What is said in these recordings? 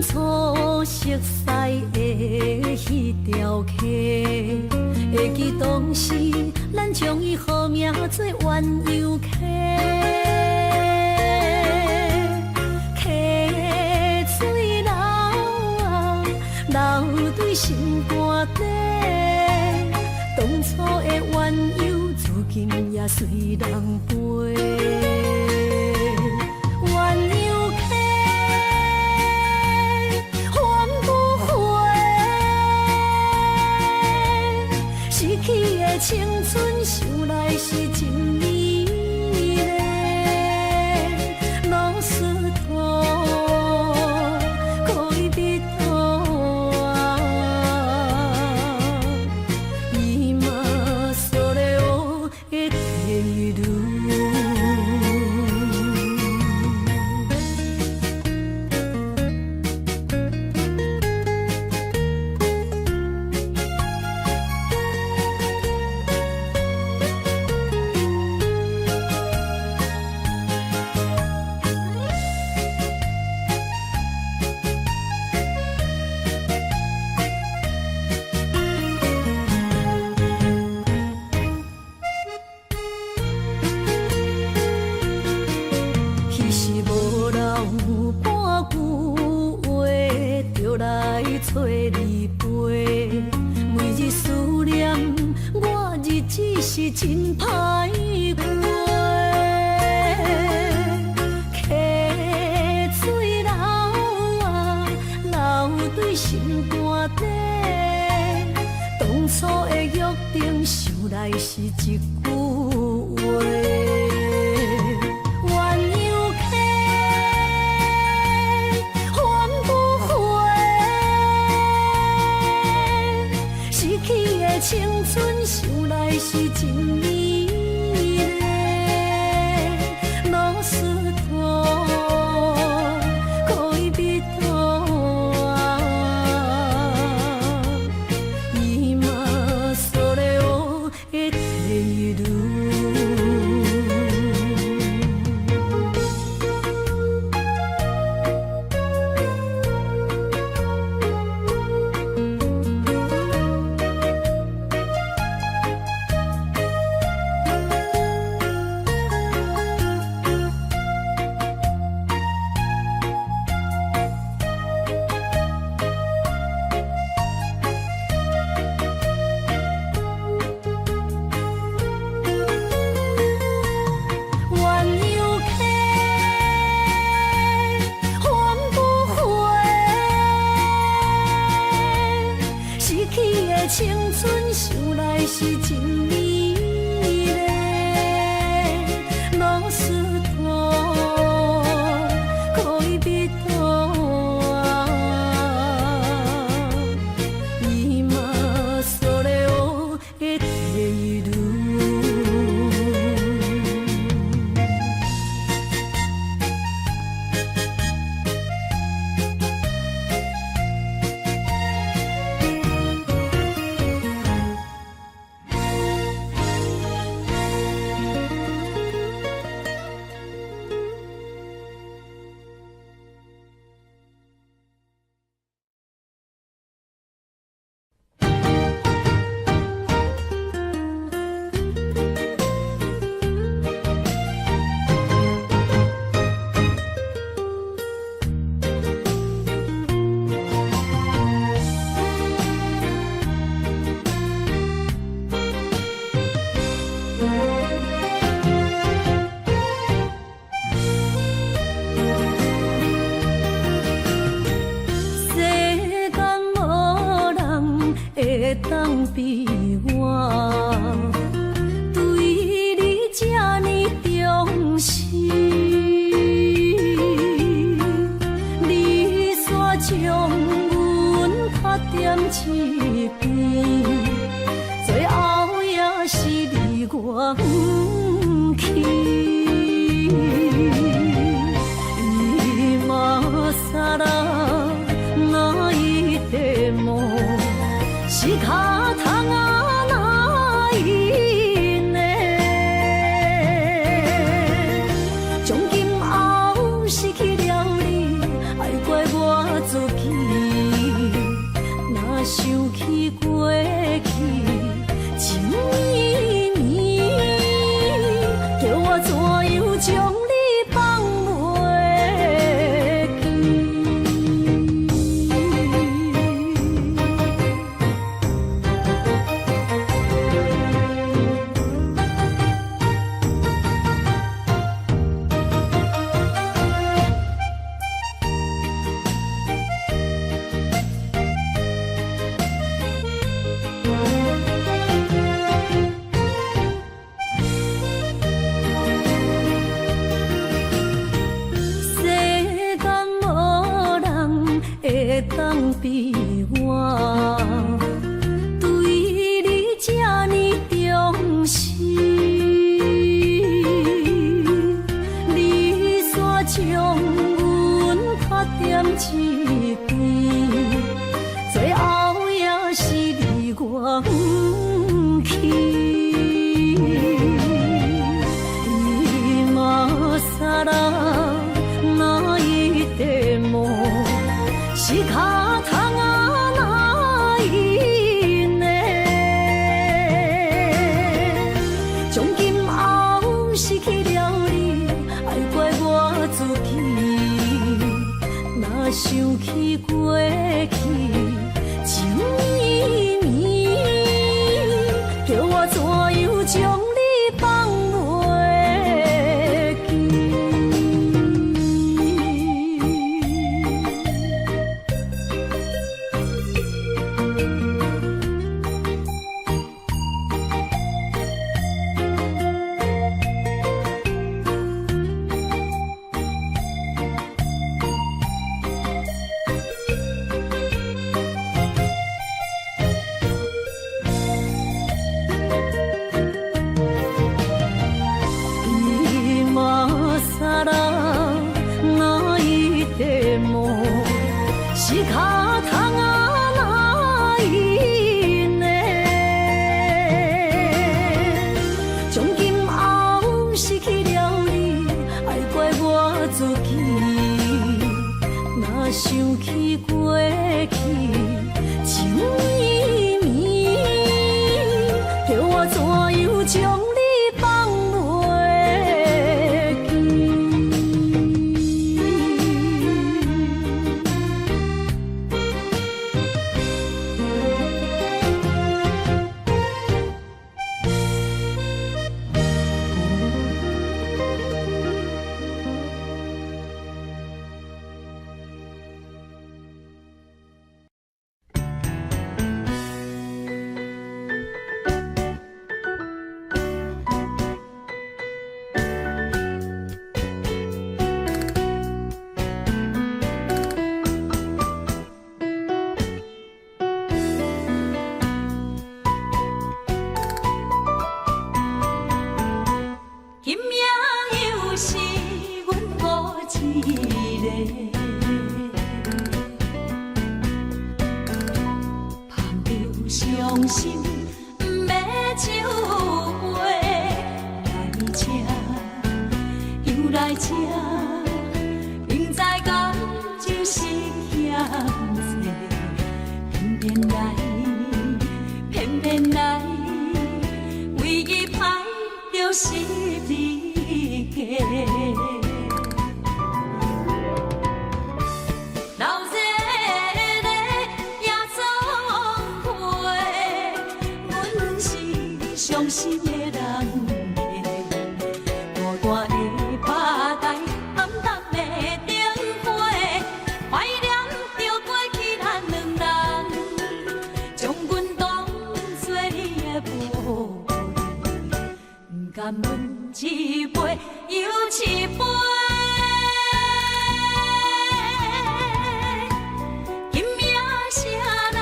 初熟悉的迄条溪，会记当时咱将伊号名做鸳鸯溪。溪水流啊，流对心肝底。当初的鸳鸯，如今也随人飞。青春想来是真美丽，老师徒可以比途啊，伊嘛所了的地路。找你陪，每日思念，我日子是真歹过。溪水流啊，流对心肝底。当初的约定，想来是一句话。青春想来是真美丽，老师徒可以比途啊，伊嘛所了的地路。青春想来是真美丽，老师徒可以比途啊，伊嘛所了的地路。会当比我对你这呢重视，你煞将阮拍点一边，最后也是离我不去。今ら泣いても仕方が会当比我对你这呢重视？你煞将阮缺点一边，最后也是离我不去。今啦，那一点梦是卡通啊，那一年，从今后失去了你，爱怪我自己。若想起过去情绵绵，叫我怎样将你放袂？是卡通啊，那一年，从今后失去了你，爱怪我自己。若想起过去情绵绵，叫我怎样将你放袂记？伤心不要酒杯来吃，又来吃，明知感情是险多，偏偏来，偏偏来，为伊歹着是你家。伤心的人，大大的巴台，暗淡的灯花，怀念着过去咱两人，将阮当作你的无恋，不甘阮一杯又一杯。今夜啥人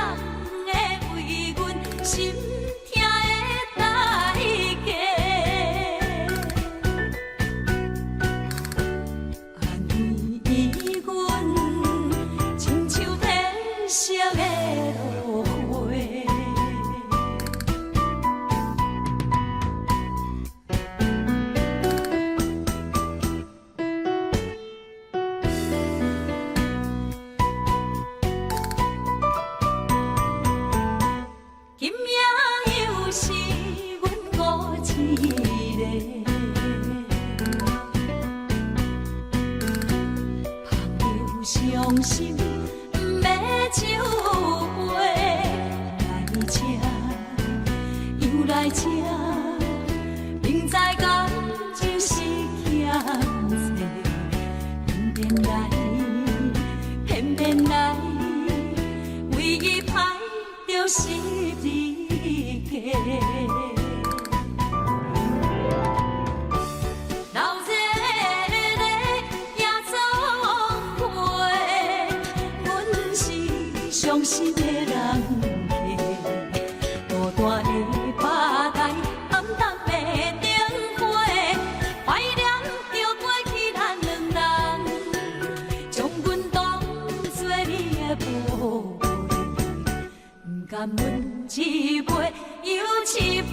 会为阮心？伤心不要酒杯来吃，又来吃，明知感情是险多，偏偏来，偏偏来，为伊歹着是你家。是伤心的人客，孤单的巴台，暗淡的灯花，怀念着过去咱两人，将阮当作你的宝贝，不甘阮一杯又一杯。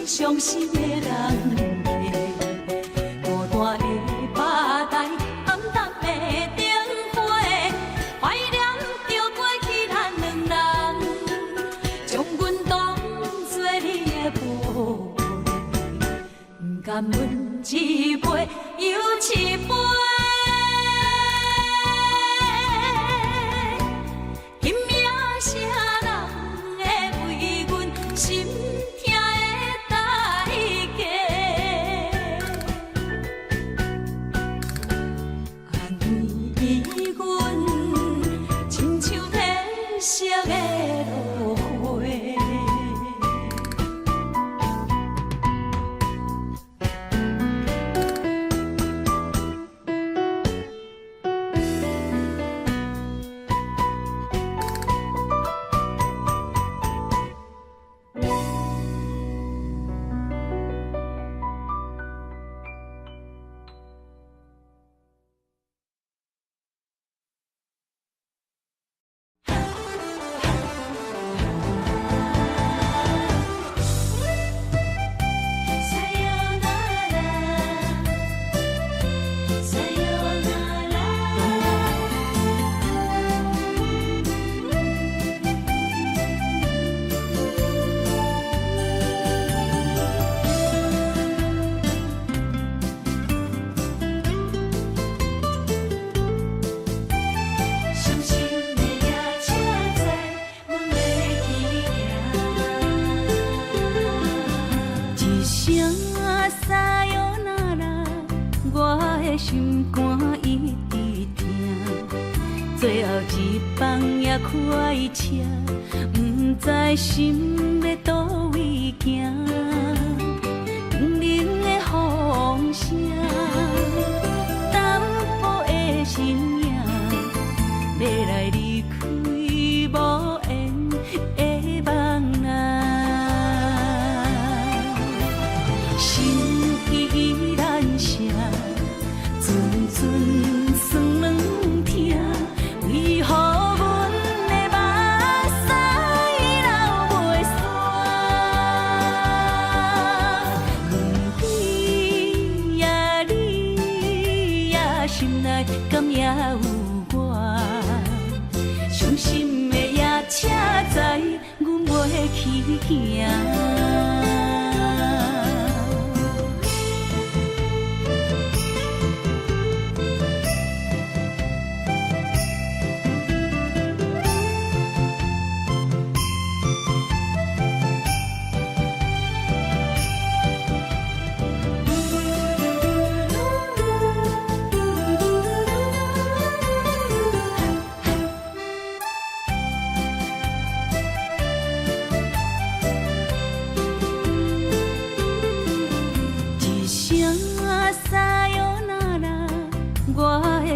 伤心的人客，孤单的巴台，暗淡的灯花，怀念着过去咱两人，将阮当作你的宝贝，不甘阮一杯又一杯。心肝一直疼，最后一放也开车，不知心要倒位行。冷冷的风声，淡薄的身影，要来离开无缘的梦啊，心依然声。阵酸软疼，为何阮的目屎流袂煞？问你呀，你呀，心内敢也有我？伤心的夜车载，阮袂去行。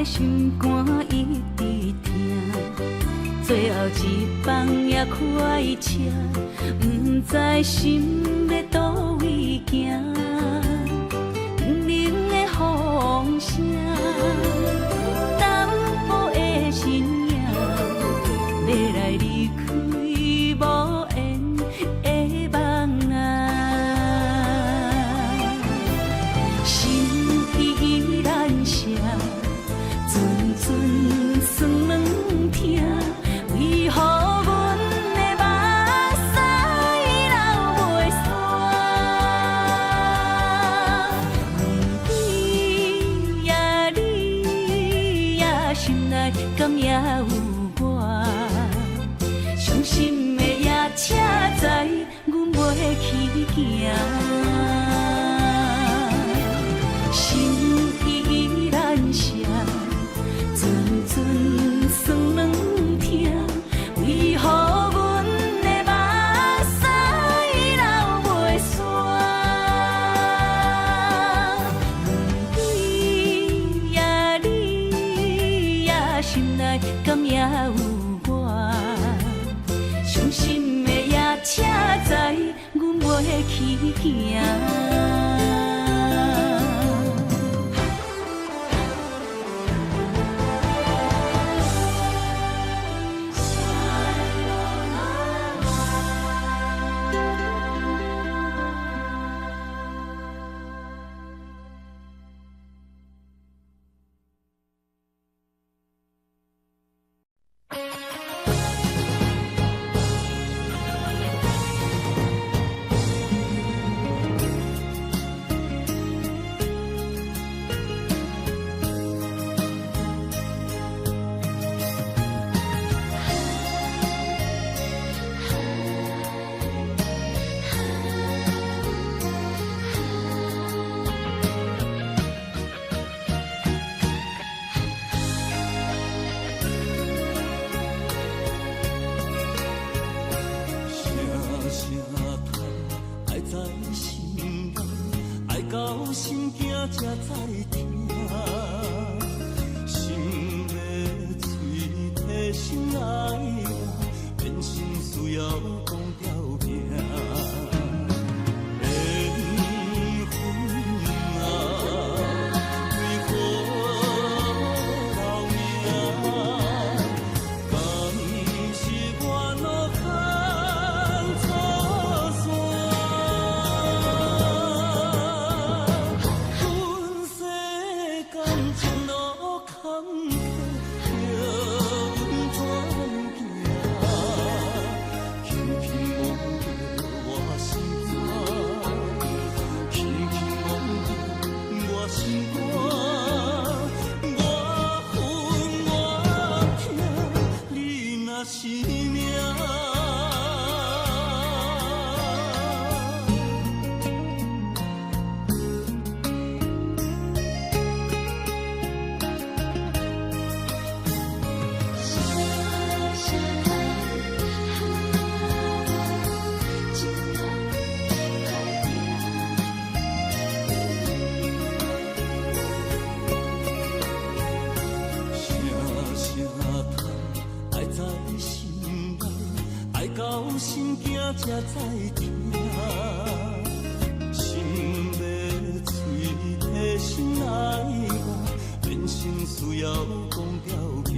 心肝一直疼，最后一放也开车，不知心要倒位行。冷冷的风声，淡薄的身影，要来离开无缘的梦啊，心依然声。阵酸软疼，为何阮的目屎流袂煞？有我，伤心的夜车载，阮袂去行。心依然舍，阵阵酸软痛，为何阮的目屎流袂煞？问你呀，心内敢也有我？伤心的夜车载，阮袂去行。心惊才知听，心要嘴替心爱人，变心需要讲条命。缘分啊，为何留名？敢是我脑空错散？是命。到心惊才知听，心要嘴替心爱人，变心需要讲条命。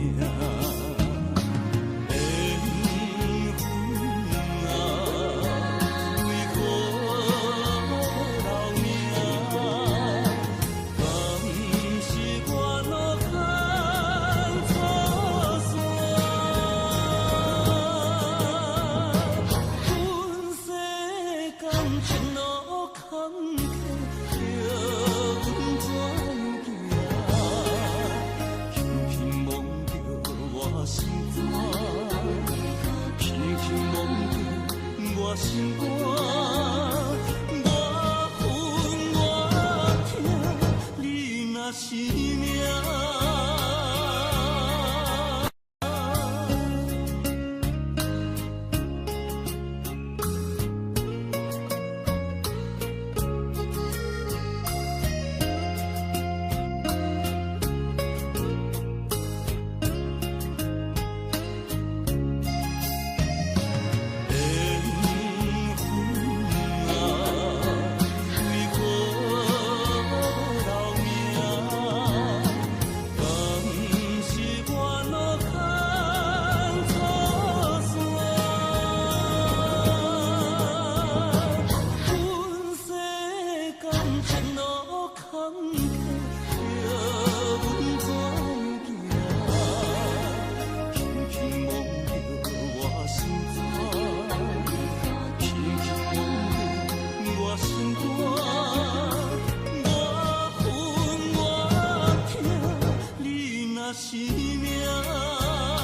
心肝，我恨我痛，你若是命。是命。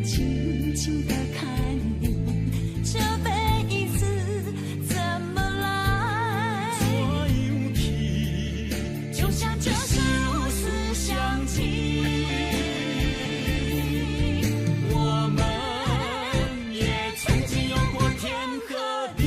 轻轻地看你，这辈子怎么来？怎样去？就像这首思乡情，我们也曾经有过天和地。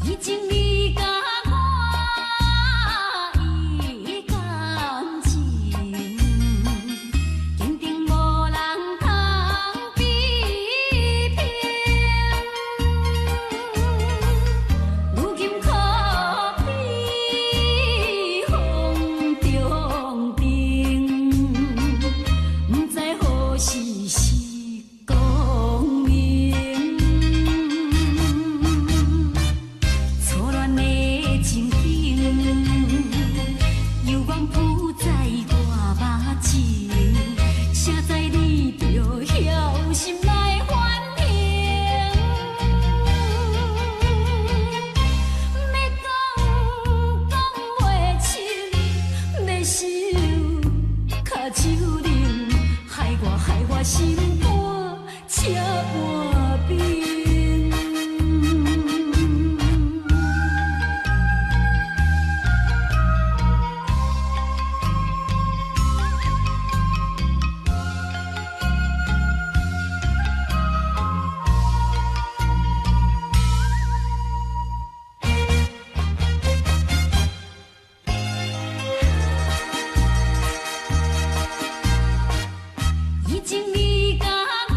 已经你甲我已感情，坚定无人通比拼。如今可比风中灯，不知何时是光明。错乱的情景，犹原浮在我目前，谁知你就晓心来反省。要讲袂清，要想脚手冷，害我心肝切半冰。已经你甲我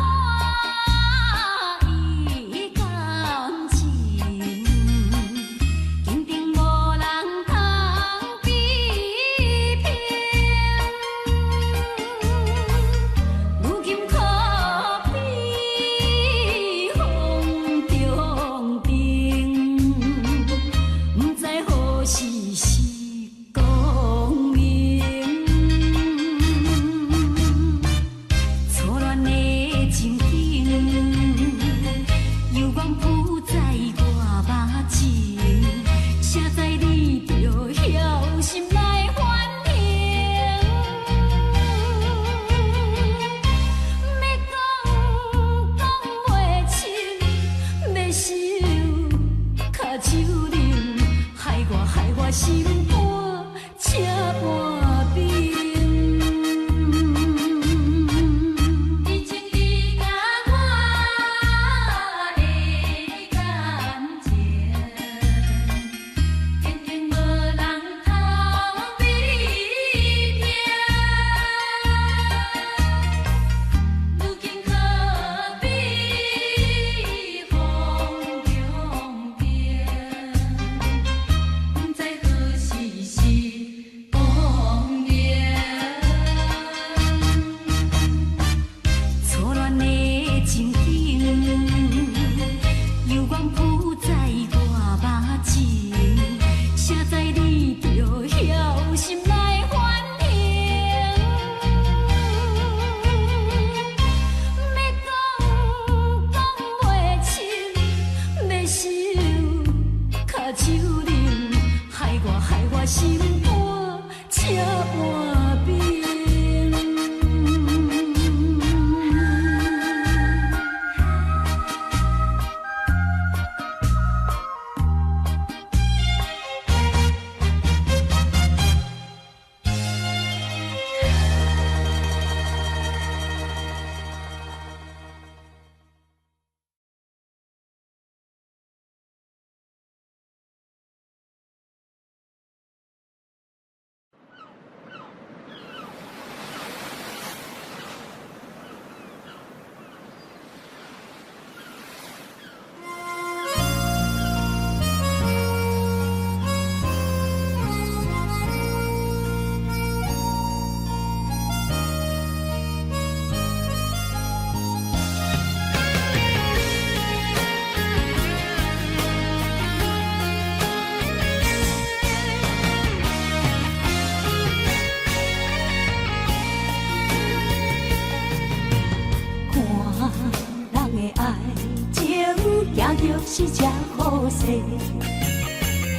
是真好势，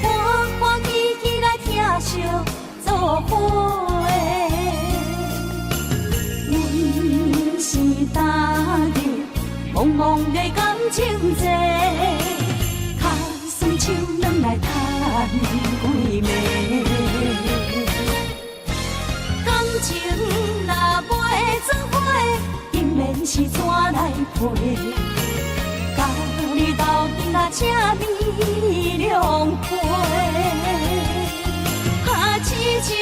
欢欢喜喜来疼惜做伙的。阮是踏入茫茫的感情债，脚酸手软来叹几暝。感情若袂做伙，永免是怎来陪？甲你斗阵啊，请你谅陪。啊，痴情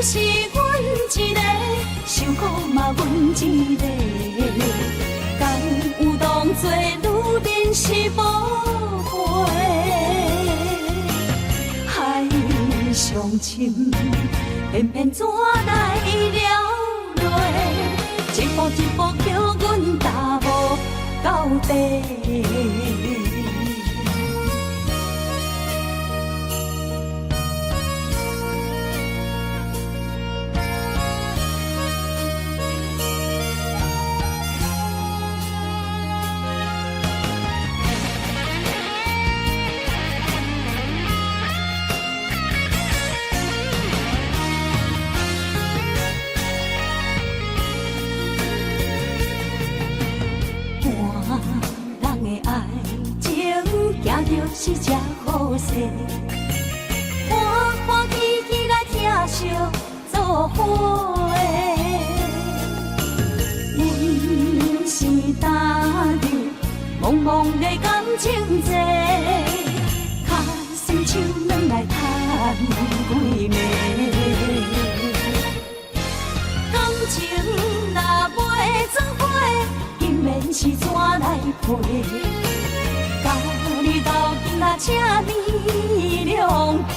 是阮一个，伤苦嘛阮一个。敢有当作女人是无悔？海上深，偏偏怎来了落？一步一步叫阮踏无到底。是真好势，欢欢喜喜来疼惜做伙的。阮是踏入茫茫的感情债，脚酸手软来叹几暝。感情若袂做伙，永免是怎来陪？甲你斗阵啊，请你谅陪。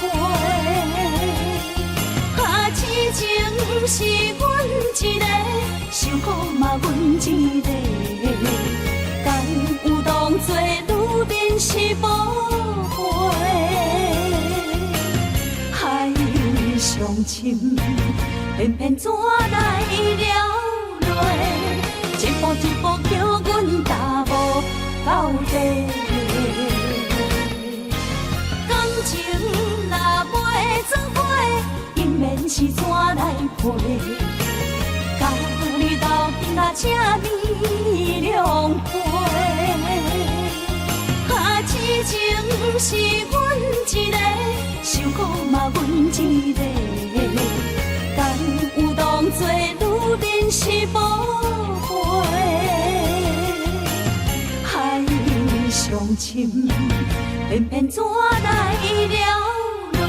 啊，痴情是阮一个，伤苦嘛阮一个。敢有当作女人是无悔？海上深，偏偏怎来了落？一步一步叫阮踏无到底。感情若袂做伙，永免是怎来陪？甲你斗阵啊，请你谅陪。啊，痴情是阮一个，伤苦嘛阮一个。敢有当作女人是无悔？海上深，偏偏怎来了落？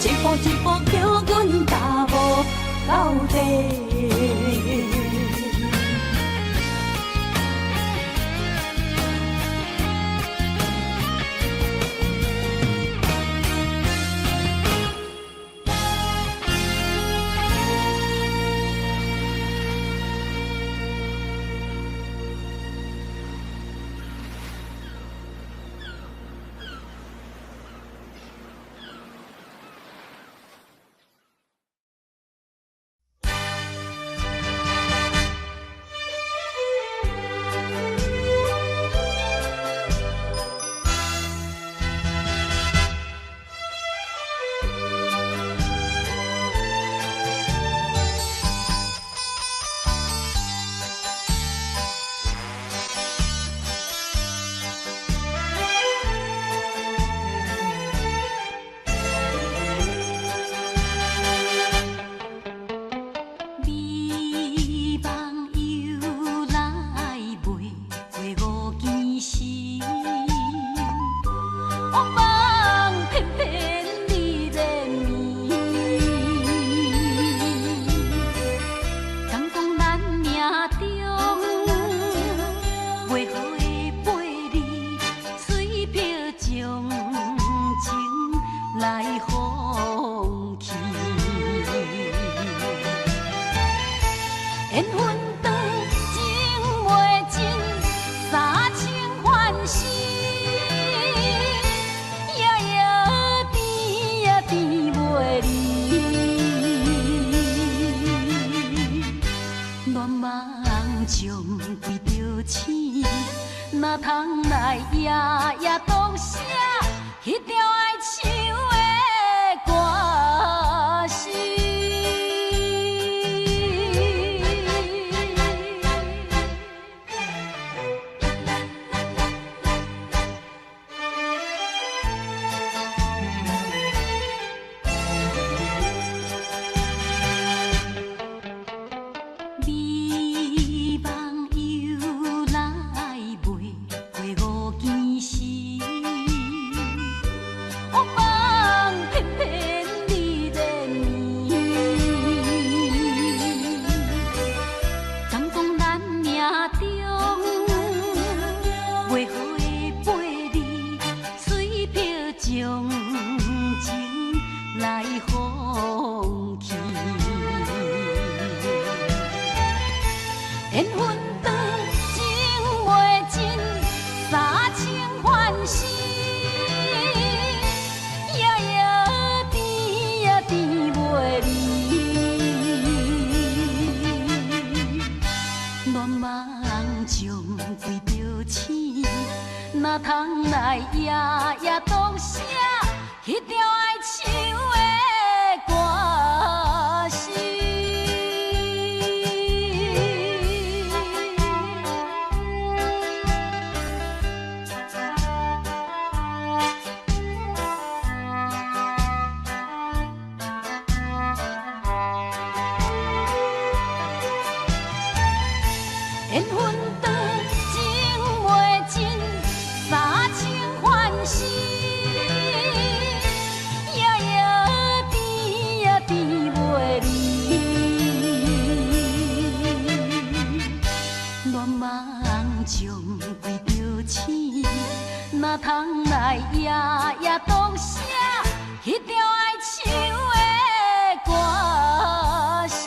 一步一步叫阮踏无到底。哪通来夜夜读写迄条爱唱的歌词？哪通来夜夜读写迄条爱唱的歌词？缘分长，情袂尽，三情幻死，夜夜甜呀甜袂离。乱梦中规着醒，哪通来夜夜读写迄条爱唱的歌词？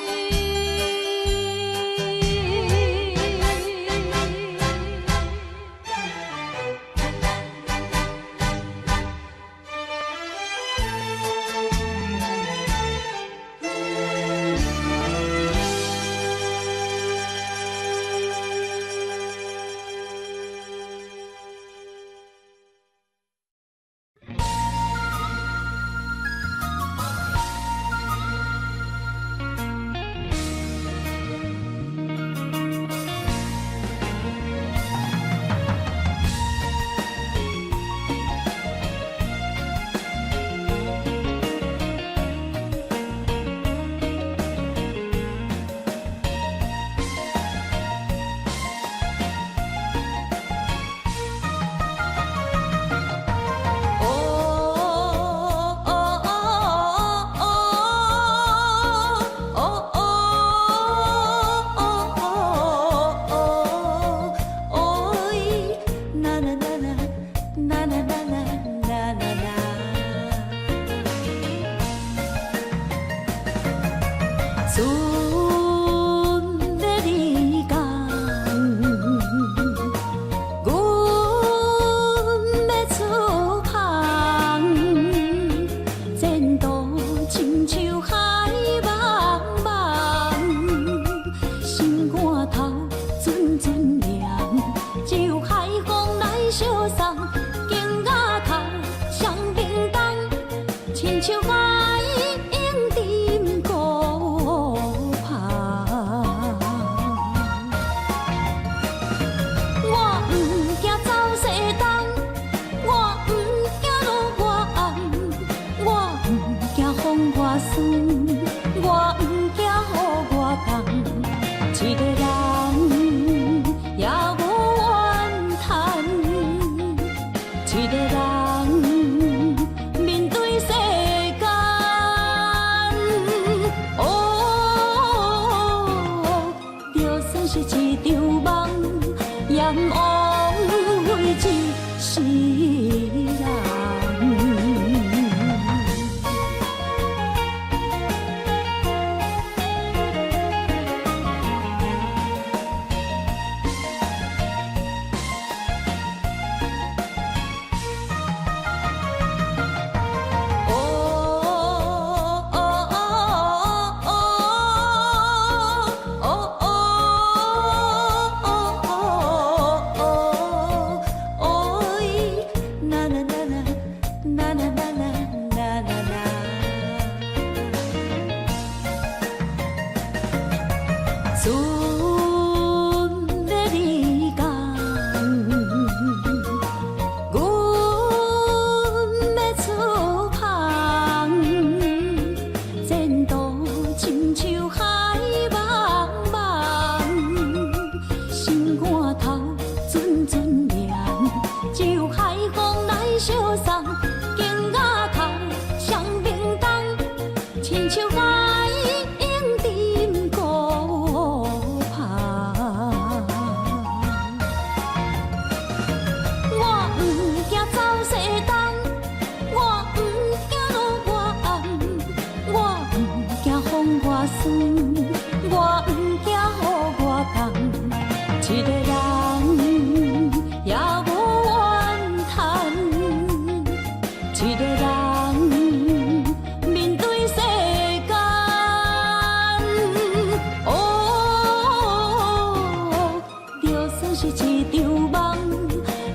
是一场梦，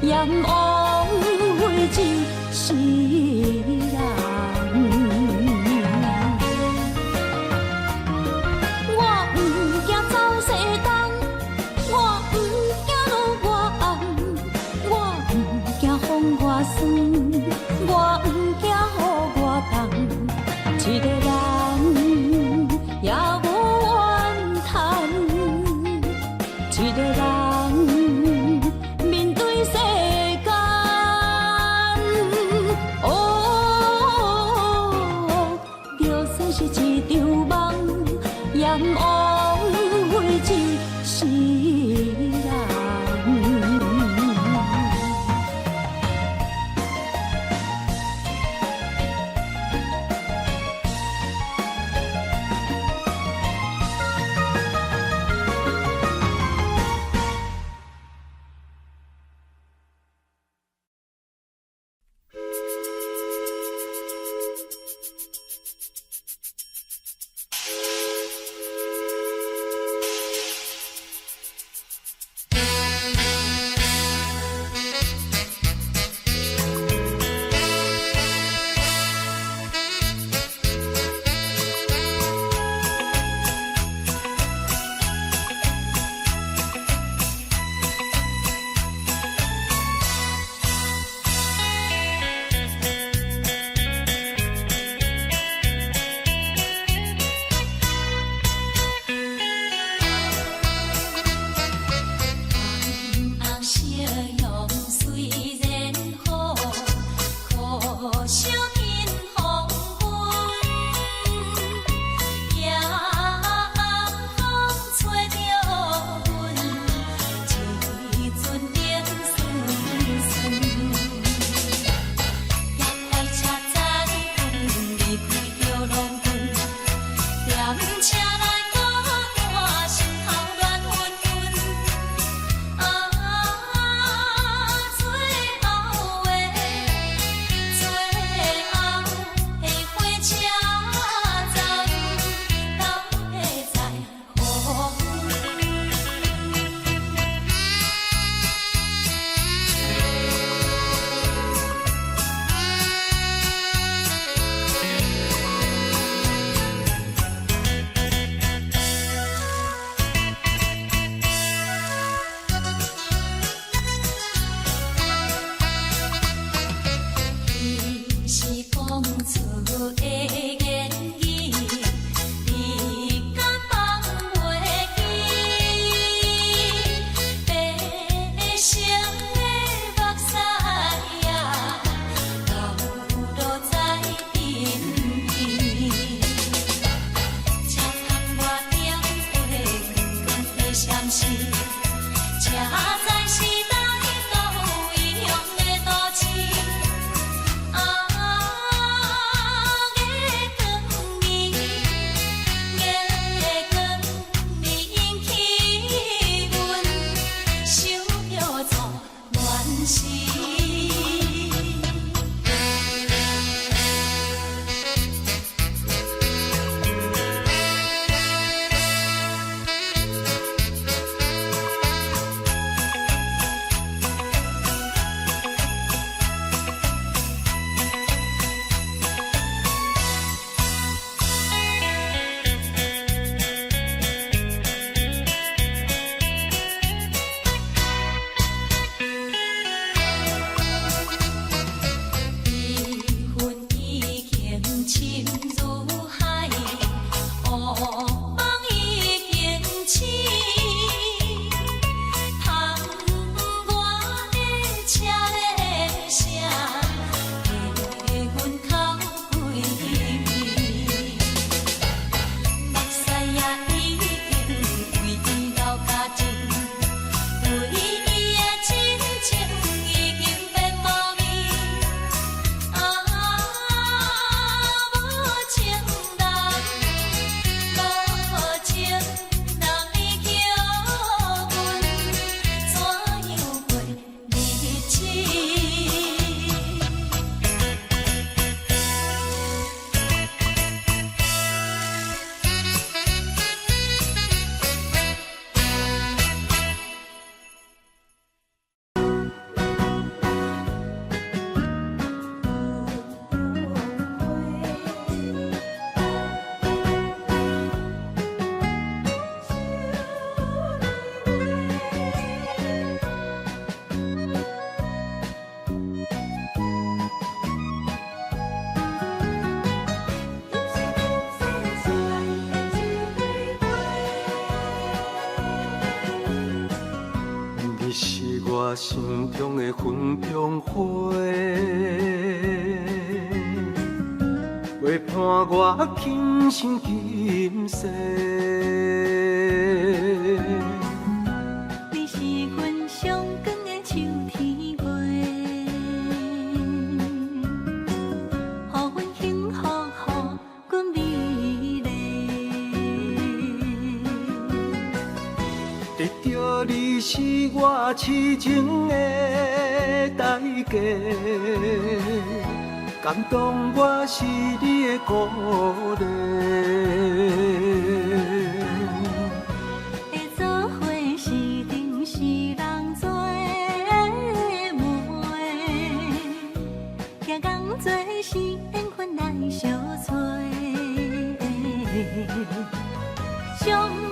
阎王为一世人。我不惊走西东，我不惊路外暗，我不惊风外酸，我不惊雨外重，一个人也无怨叹，一个人面对世间。哦，就算是一场梦，阎王为一世人。我心中的云中花，陪伴我今生今世。你是阮上光的秋天月，予阮幸福，予阮美丽。得到你是我痴情的代价，感动我是你的鼓励。会做伙是定是人做的媒，行工做是缘分来相找。伤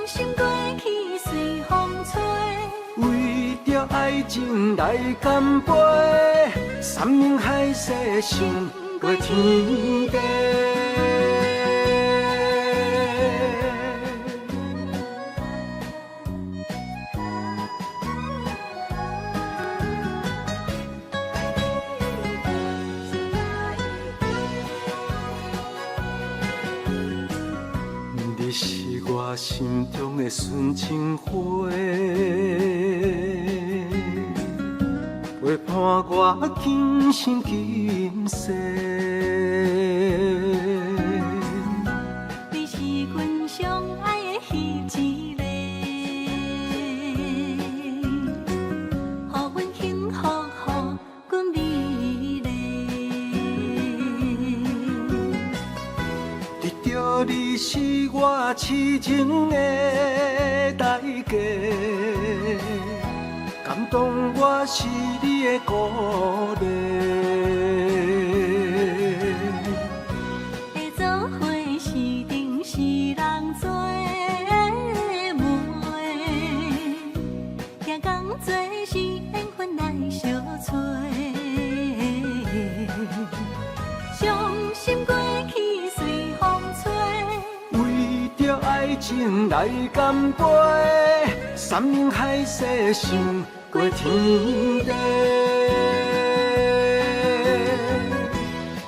心过去随风吹。为着爱情来干杯，山盟海誓想过天地。你是我心中的纯情花，陪伴我今生今世。你是阮上爱的彼一个，予阮幸福，予阮美丽。得到你是我痴情的代价，感动我是你的鼓励。会做伙是定是人做的媒，行工做是缘分来相找。伤心过去随风吹。为着爱情来干杯，山盟海誓想过天地。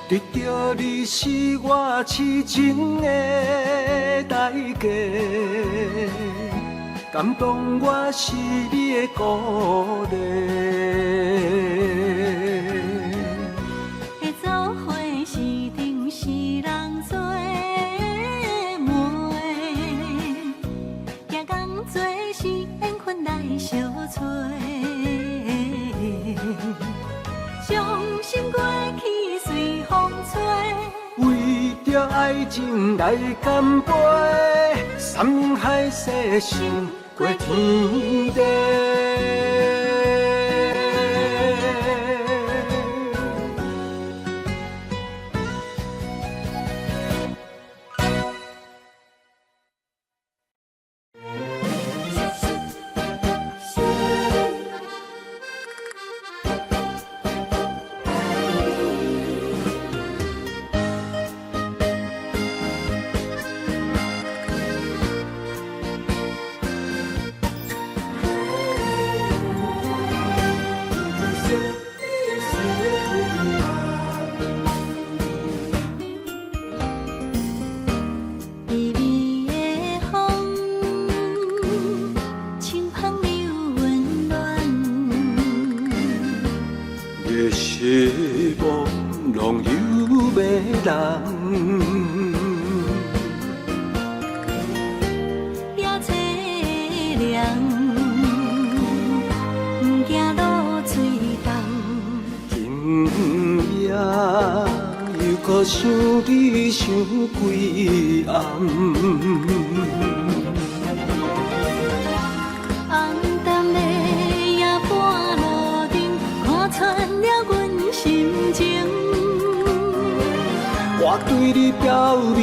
得到你是我痴情的代价，感动我是你的鼓励。会做伙是定是人做的媒，行工做是缘分来相找。伤心过去随风吹。为着爱情来干杯，山盟海誓想过天地。微微的风，轻捧又温暖。夜色朦胧又迷人，也凄凉，不惊露水重。今夜又搁想你想几暗。红淡的夜半路灯，看穿了阮心情。我对你表明，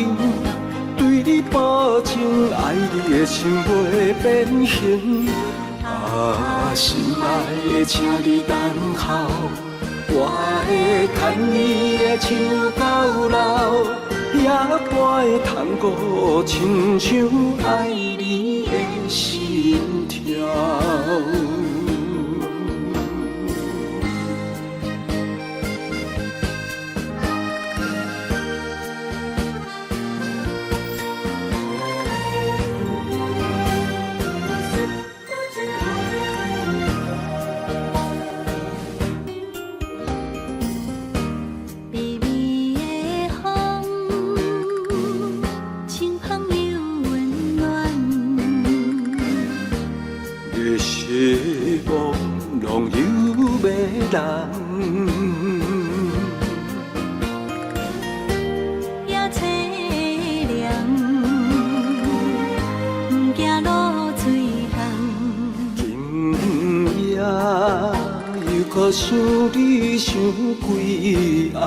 对你保证，爱你的心袂变形。啊，心爱的，请你等候，我会牵你的手到老，也会探顾亲像爱你的心跳。朋友要人。夜凄凉，不惊露水红。今夜又搁想你想几暗。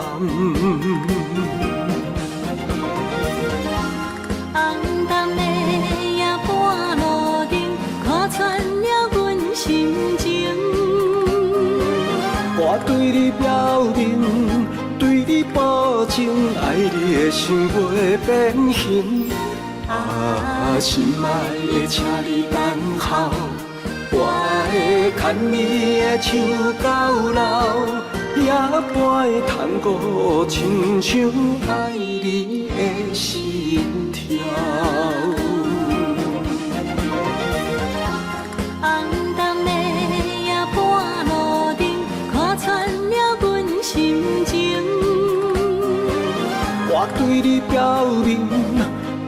红淡的夜半路灯，看穿了阮心情。我对你表明，对你保证，爱你的心袂变形。啊，心爱的，请你等候，我会牵你的手到老，也会探顾，亲像爱你的心跳。红淡的夜半路灯，看穿了阮心情。我对你表明，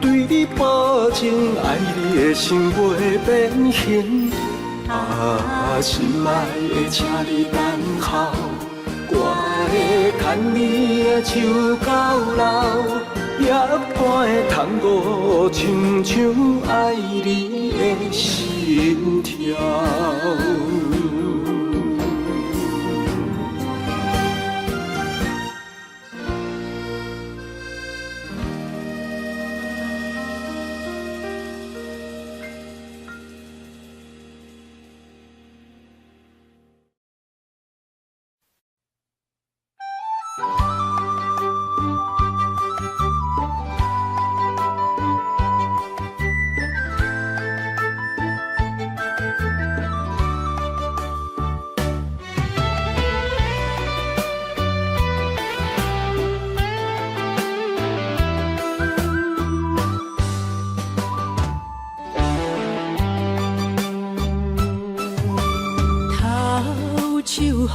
对你保证，爱你的心袂变形。啊，心爱的，请你等候，我会牵你的手到老，也会探顾，亲像爱你的心跳。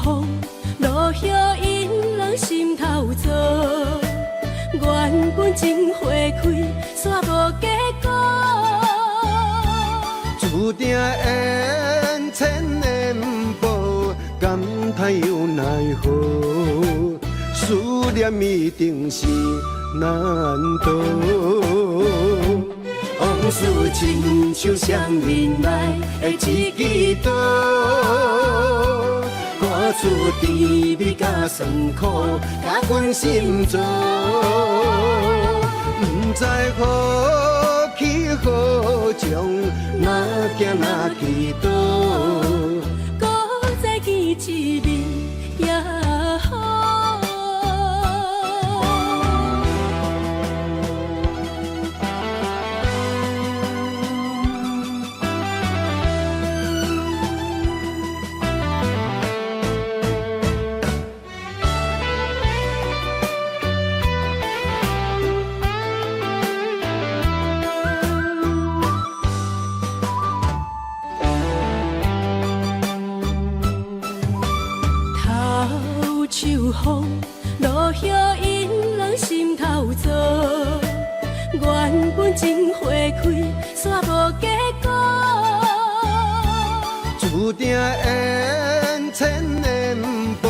风，落叶引人心头做。缘分真花开，煞无结果。注定缘千年报，感叹又奈何？思念一定是难渡。往事亲像双面来的一支刀，看出甜蜜甲酸苦，甲阮心中，不知何去何从，哪行哪去倒，搁再见一面也好。风落叶引人心头做，缘分真花开，煞无结果。注定缘千年报，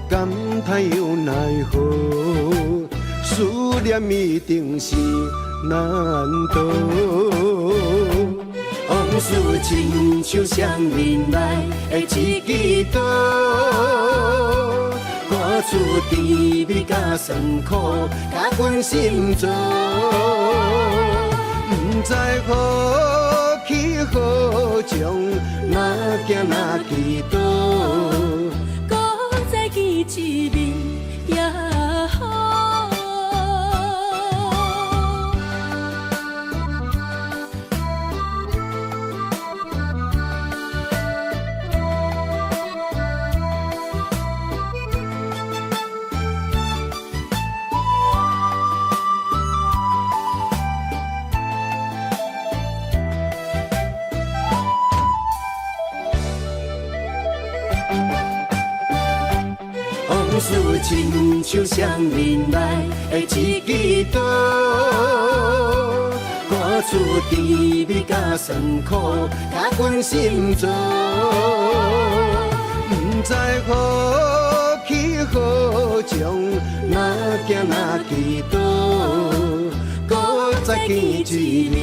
感叹又奈何？思念一定是难渡。往事亲像双面来的一支刀，看出甜蜜甲酸苦，甲阮心中，不知何去何从，哪行哪去倒，搁再见一面也好。往事亲像双面来的一支刀，看出甜蜜甲酸苦，甲阮心中，知好起好将，哪行哪祈祷，搁再见一面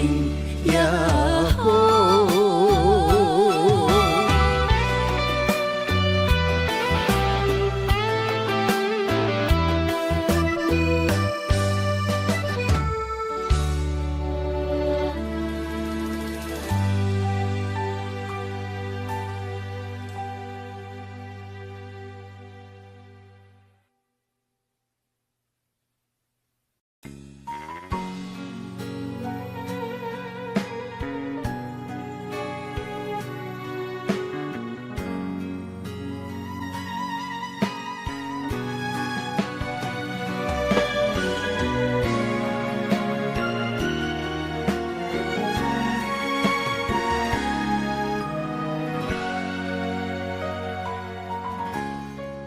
也好。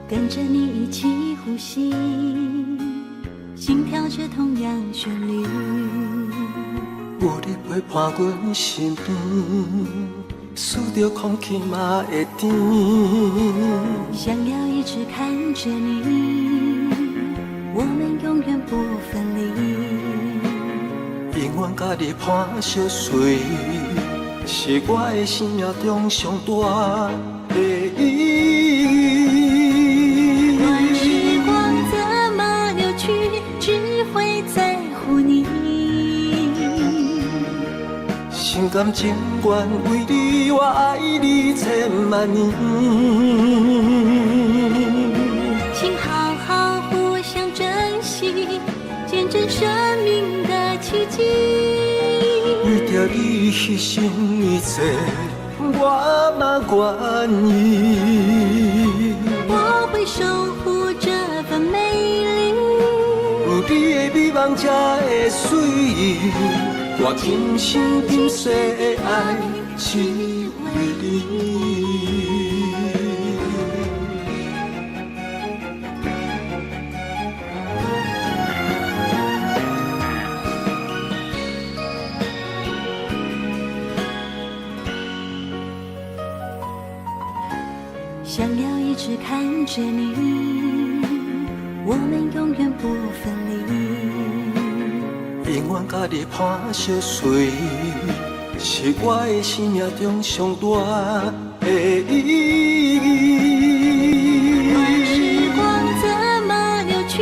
跟着你一起呼吸，心跳着同样旋律。有你陪伴阮身边，思着空气嘛会甜。想要一直看着你，我们永远不分离。永远甲你伴相随，是我的生命中上大的意义。心甘情愿为你，我爱你千万年。请好好互相珍惜，见证生命的奇迹。为着你牺牲一切，我嘛愿意。我会守护这份美丽，有你的美梦才会水。我今生今世的爱，只为你。想要一直看着你，我们永远不分离。永远甲你伴相随，是我的生命中上大的意义。时光怎么流去，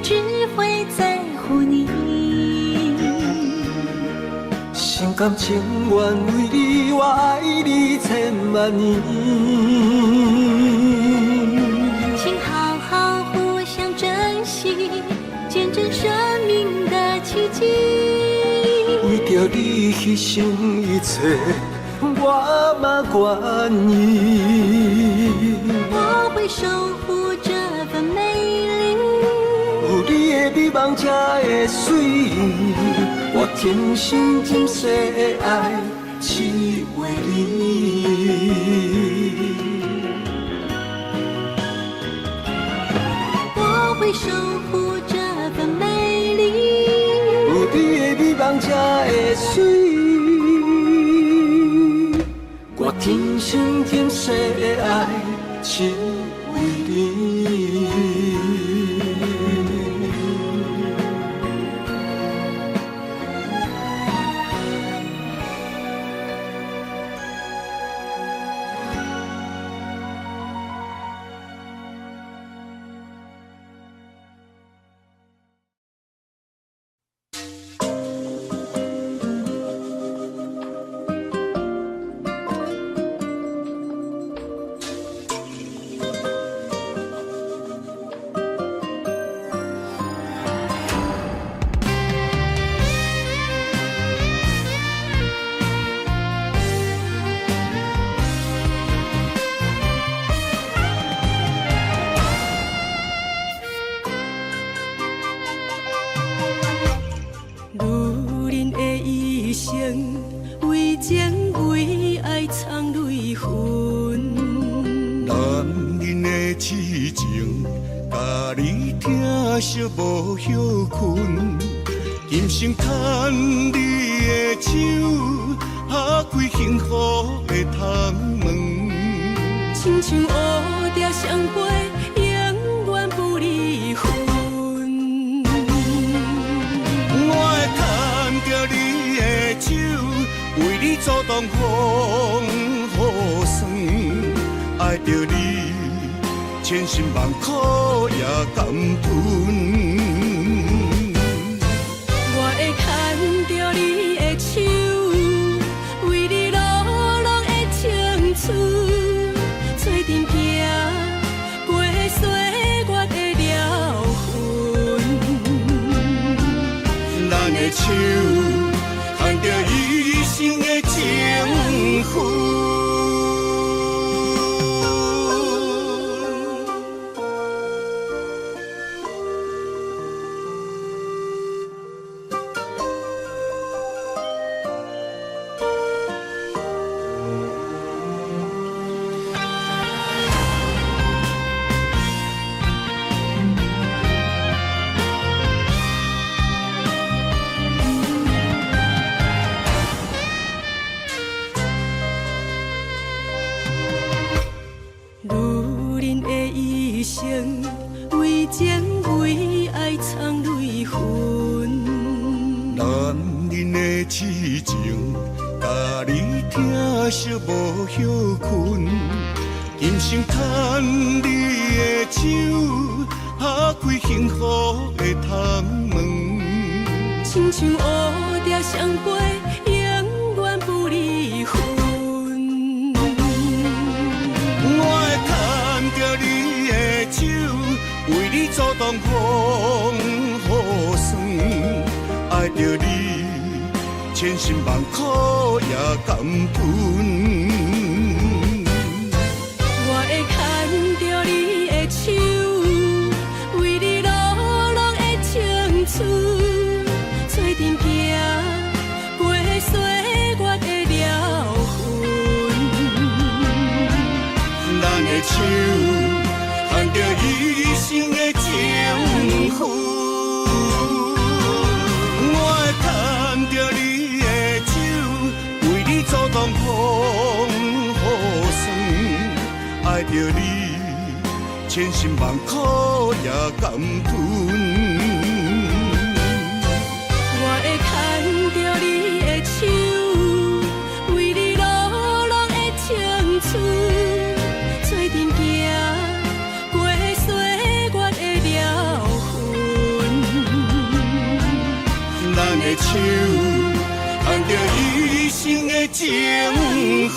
只会在乎你。心甘情愿为你，我爱你千万年。请好好互相珍惜，见证生命的奇迹。为着你牺牲一切，我嘛愿意。我会守护这份美丽，有你的美梦才会水。我今生今世的爱，只为你。我会守护这份美丽，有你的美梦才会水。我今生今世的爱，只为你。为情为爱藏泪痕，男人的痴情，甲你疼惜无歇困。今生牵你的手，打开幸福的窗门。亲像乌蝶相陪，永远不离分。我会牵着你的手，为你阻挡风雨霜，爱着你，千辛万苦也甘吞。我会牵着你的手，为你流浪的青春，做阵行，过岁月的疗痕。咱的手，牵着一生的情分。为情为爱藏泪痕，男人的痴情，甲你疼惜无歇困，今生牵你的手，打开幸福的窗门，亲像乌蝶相陪，永远不离分。我会牵着你的手，为你阻挡风雨霜，爱着你，千辛万苦也甘吞。我会牵着你的手，为你流浪的青春，做阵行，过岁月的疗痕。咱的手，牵着一生的情分。我会牵着你的手，为你阻挡风雨霜，爱着你，千辛万苦也甘吞。我会牵着你的手，为你流浪的青春，做阵行，过岁月的疗痕。咱的手，牵着一生的情分。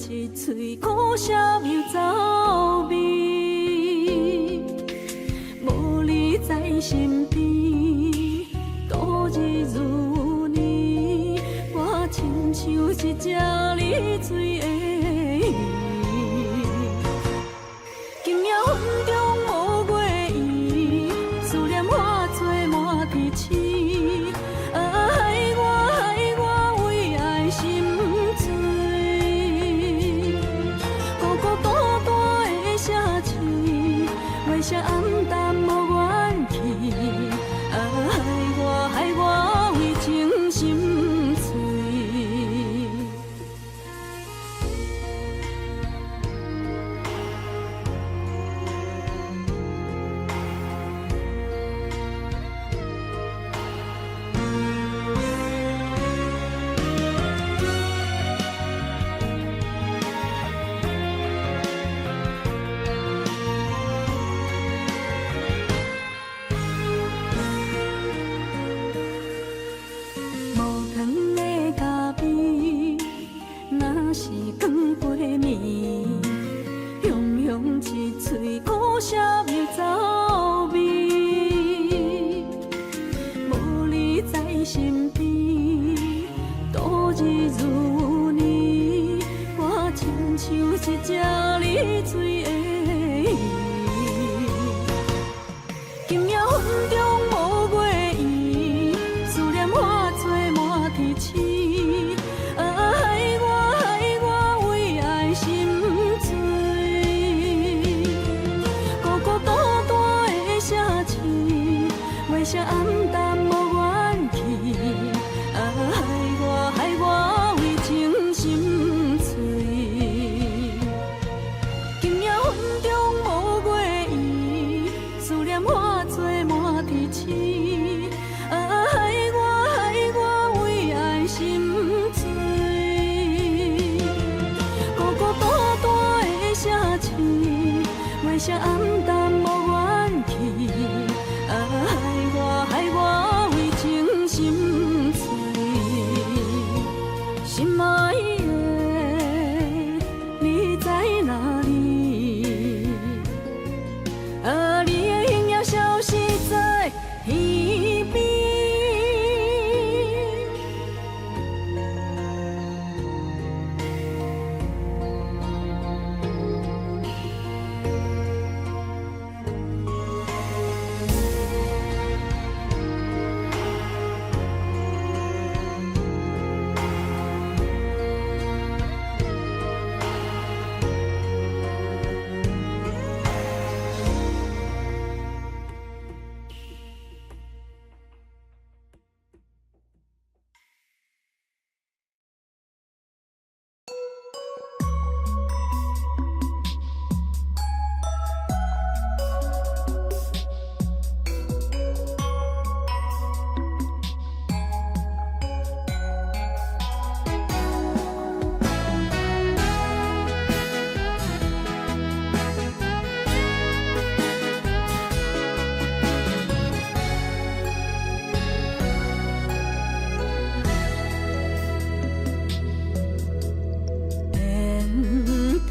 一嘴苦涩又走味，无你在身边，度日如年，我亲像一只离水的鱼，今夜云中无月圆，思念化作满天星。这暗淡无元气，害我为情心碎。水的意。今夜云中无月圆，思念化作满天星。害我为爱心醉，孤孤单单的城市，月色暗淡无元气。害我为情心碎。今夜云中无月圆，思念化作满天星。害我为爱心醉，孤孤单单的城市，月色暗淡无元气。害我为情心碎。心爱的，你在哪里？你的影也消失在天边。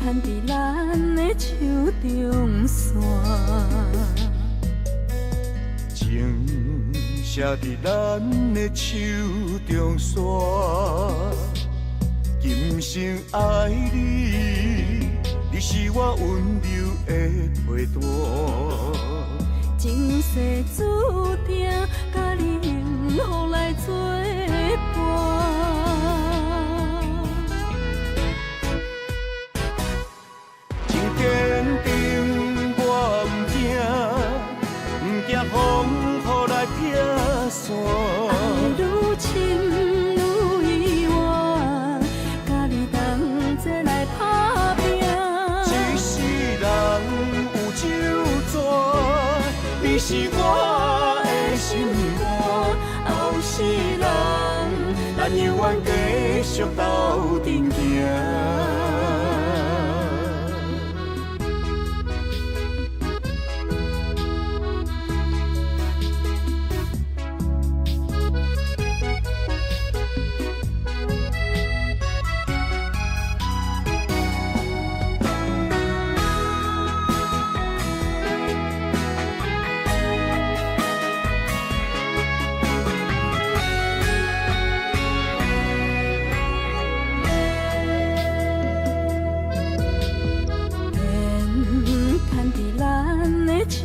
牵伫咱的手中线，情写伫咱的手中线，今生爱你，你是我温柔的陪伴。前世注定甲你幸福来作伴。坚定我不惊风雨来撇散。爱愈深愈远，甲你同齐来打拼。一世人有酒泉，你是我的心肝。后世人，咱永远继续斗阵行。手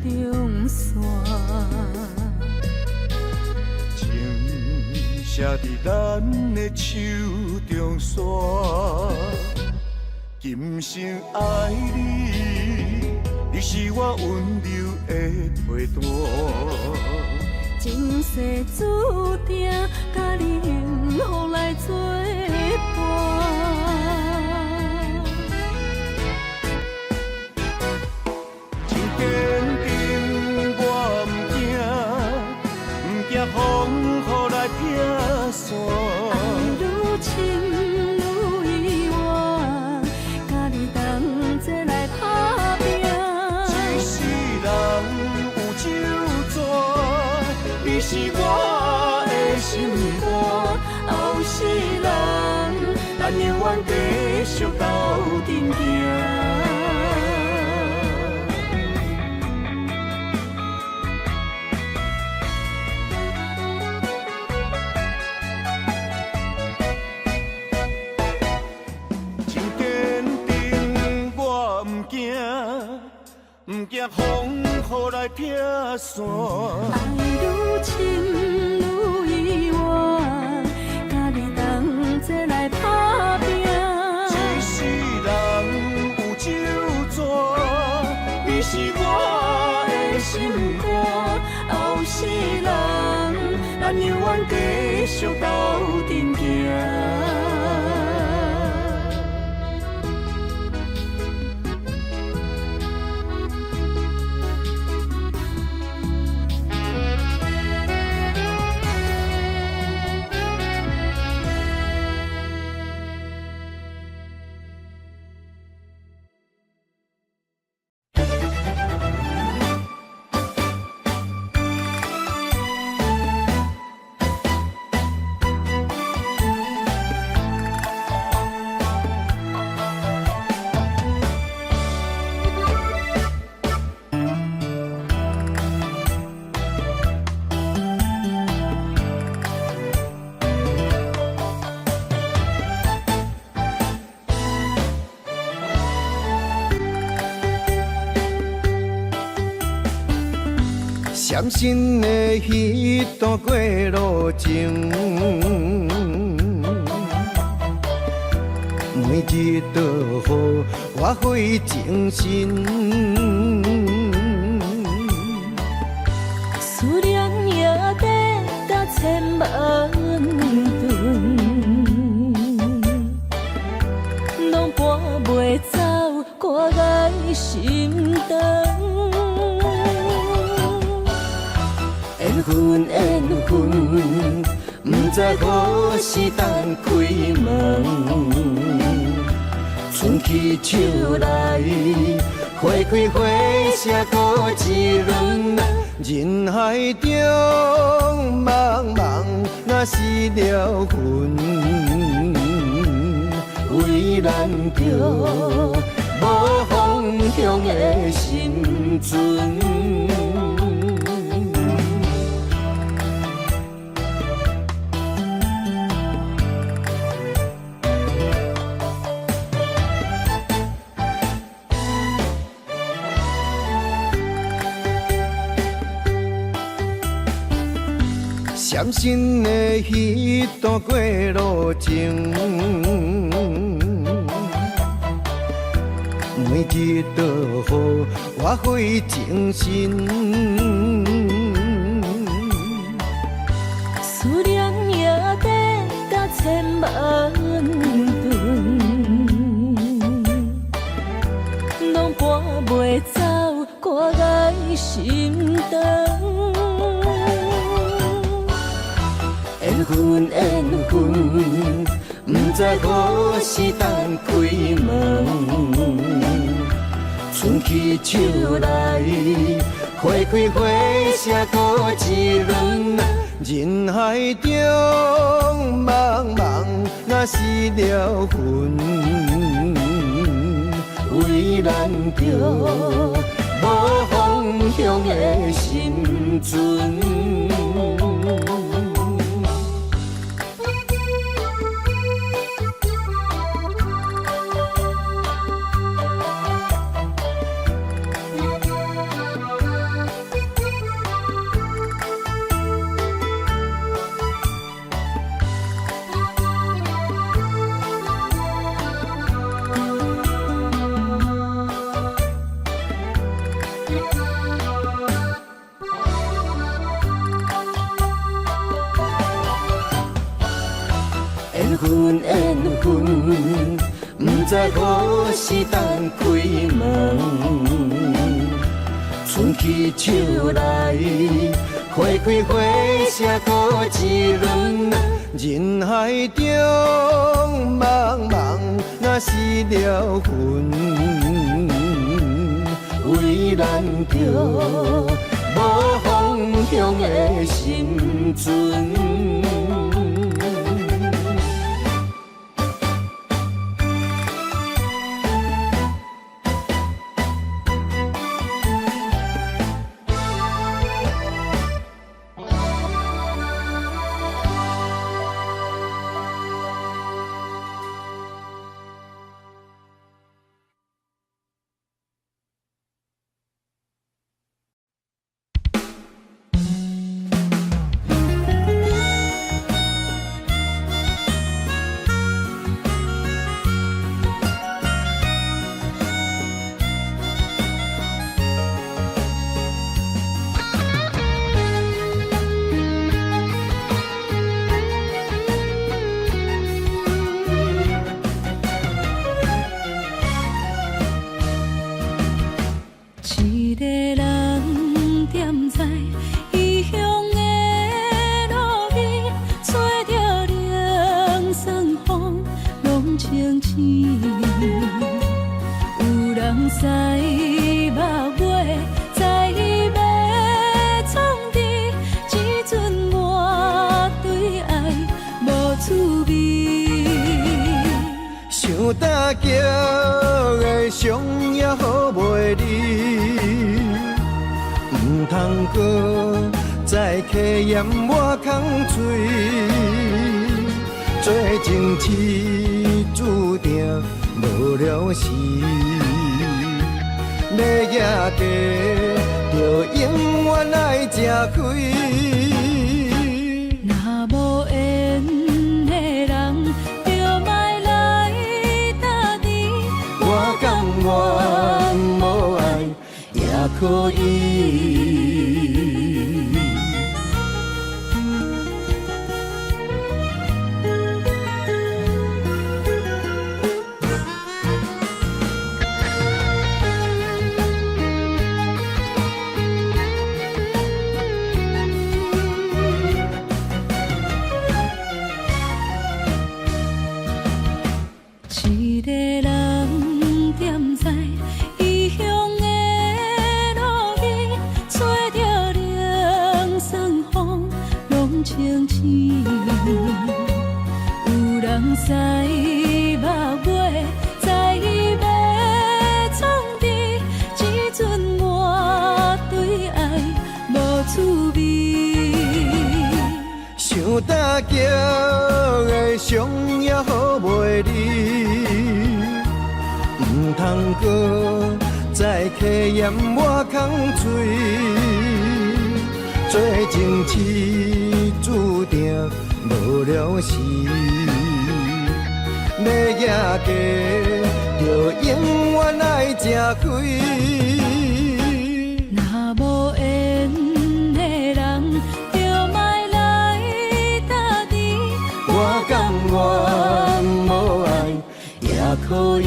中线，情写伫咱的手中线，今生爱你，你是我温柔的陪伴。前世注定甲你幸福来作伴。坚定我不惊风雨来撇散。爱愈深愈远，甲你同齐来打拼。一世人有酒泉，你是我的心肝。后世人，咱永远继续斗阵行。真坚定我不惊风雨来拆散。爱愈深愈意外，甲你同齐来打拼。一世人有酒泉，你是我的心肝。后世人，咱永远继续斗阵行。闪身的迄段过路情，每日都予我费精神。思念也得甲千万吨，拢搬袂走我的心肠。缘分缘分，不知何时等开门。春去秋来，花开花谢过一轮。人海中茫茫，若是了魂，为咱着无方向的生存。闪身的迄段过路情，每日都予我费精神。思念也得甲千万吨，拢搬袂走我的心肠。缘分缘分，不知何时等开门。春去秋来，花开花谢过一轮。人海中茫茫，若是了魂，为咱着无方向的生存。缘分缘分，不知何时等开门。春去秋来，花开花谢过一轮。人海中茫茫，若是了魂，为咱着无方向的生存。一个人踮在异乡的路边，找着冷霜风拢清醒。有人知目尾，知要创治，只准我对爱无滋味。想搭桥的伤也好袂离，唔通搁再客嫌我空嘴，做情痴注定无了时。要野家，就永远爱吃亏。若无缘的人，就莫来搭你。我甘愿无爱也可以。一个人踮在异乡的路边，找着冷霜风拢清醒。有人知目尾，知要创治，只准我对爱无滋味。想搭桥的伤也好袂离，唔通搁再客嫌我空嘴，做情痴注定无了时。要野家，就永远爱吃亏。若无缘的人，就莫来搭你。我甘愿无爱也可以。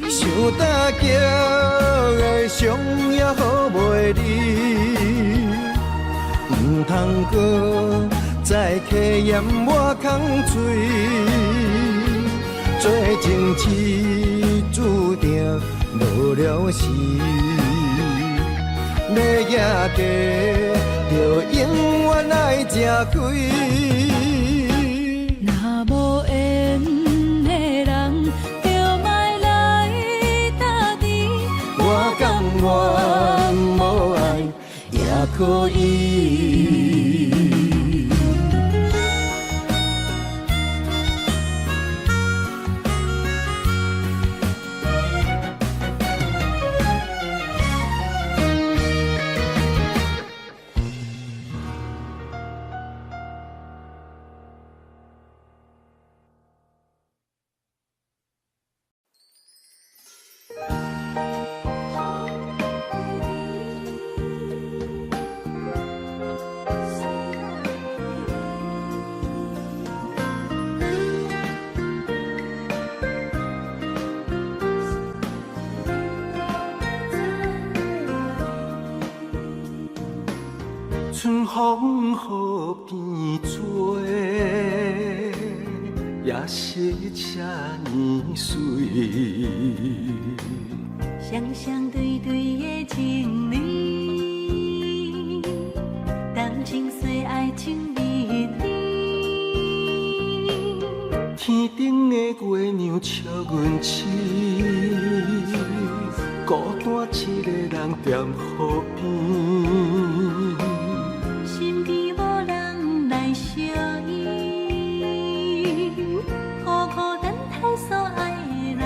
想搭桥的伤也好袂离，唔通搁再客嫌我空嘴，做情痴注定无了时。要野家，就永远爱吃亏。若无缘的人，就莫来搭你。我甘愿无爱也可以。春风雨边做，也是这呢水。双双对对的情侣，谈情说爱情蜜里。天顶的月亮笑阮痴，孤单一个人踮河边。身边无人来相依，孤孤单单所爱的人。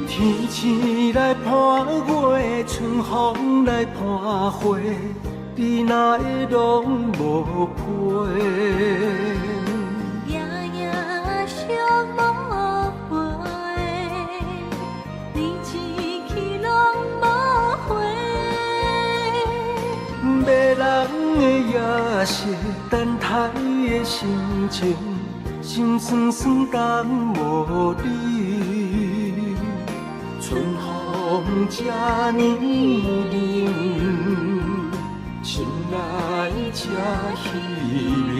天星来伴月，春风来伴花，你哪会拢无陪？夜夜相无回，你一去拢无回。迷人的夜色，等待的心情，心酸酸等无你。带这呢冷，心内这稀微。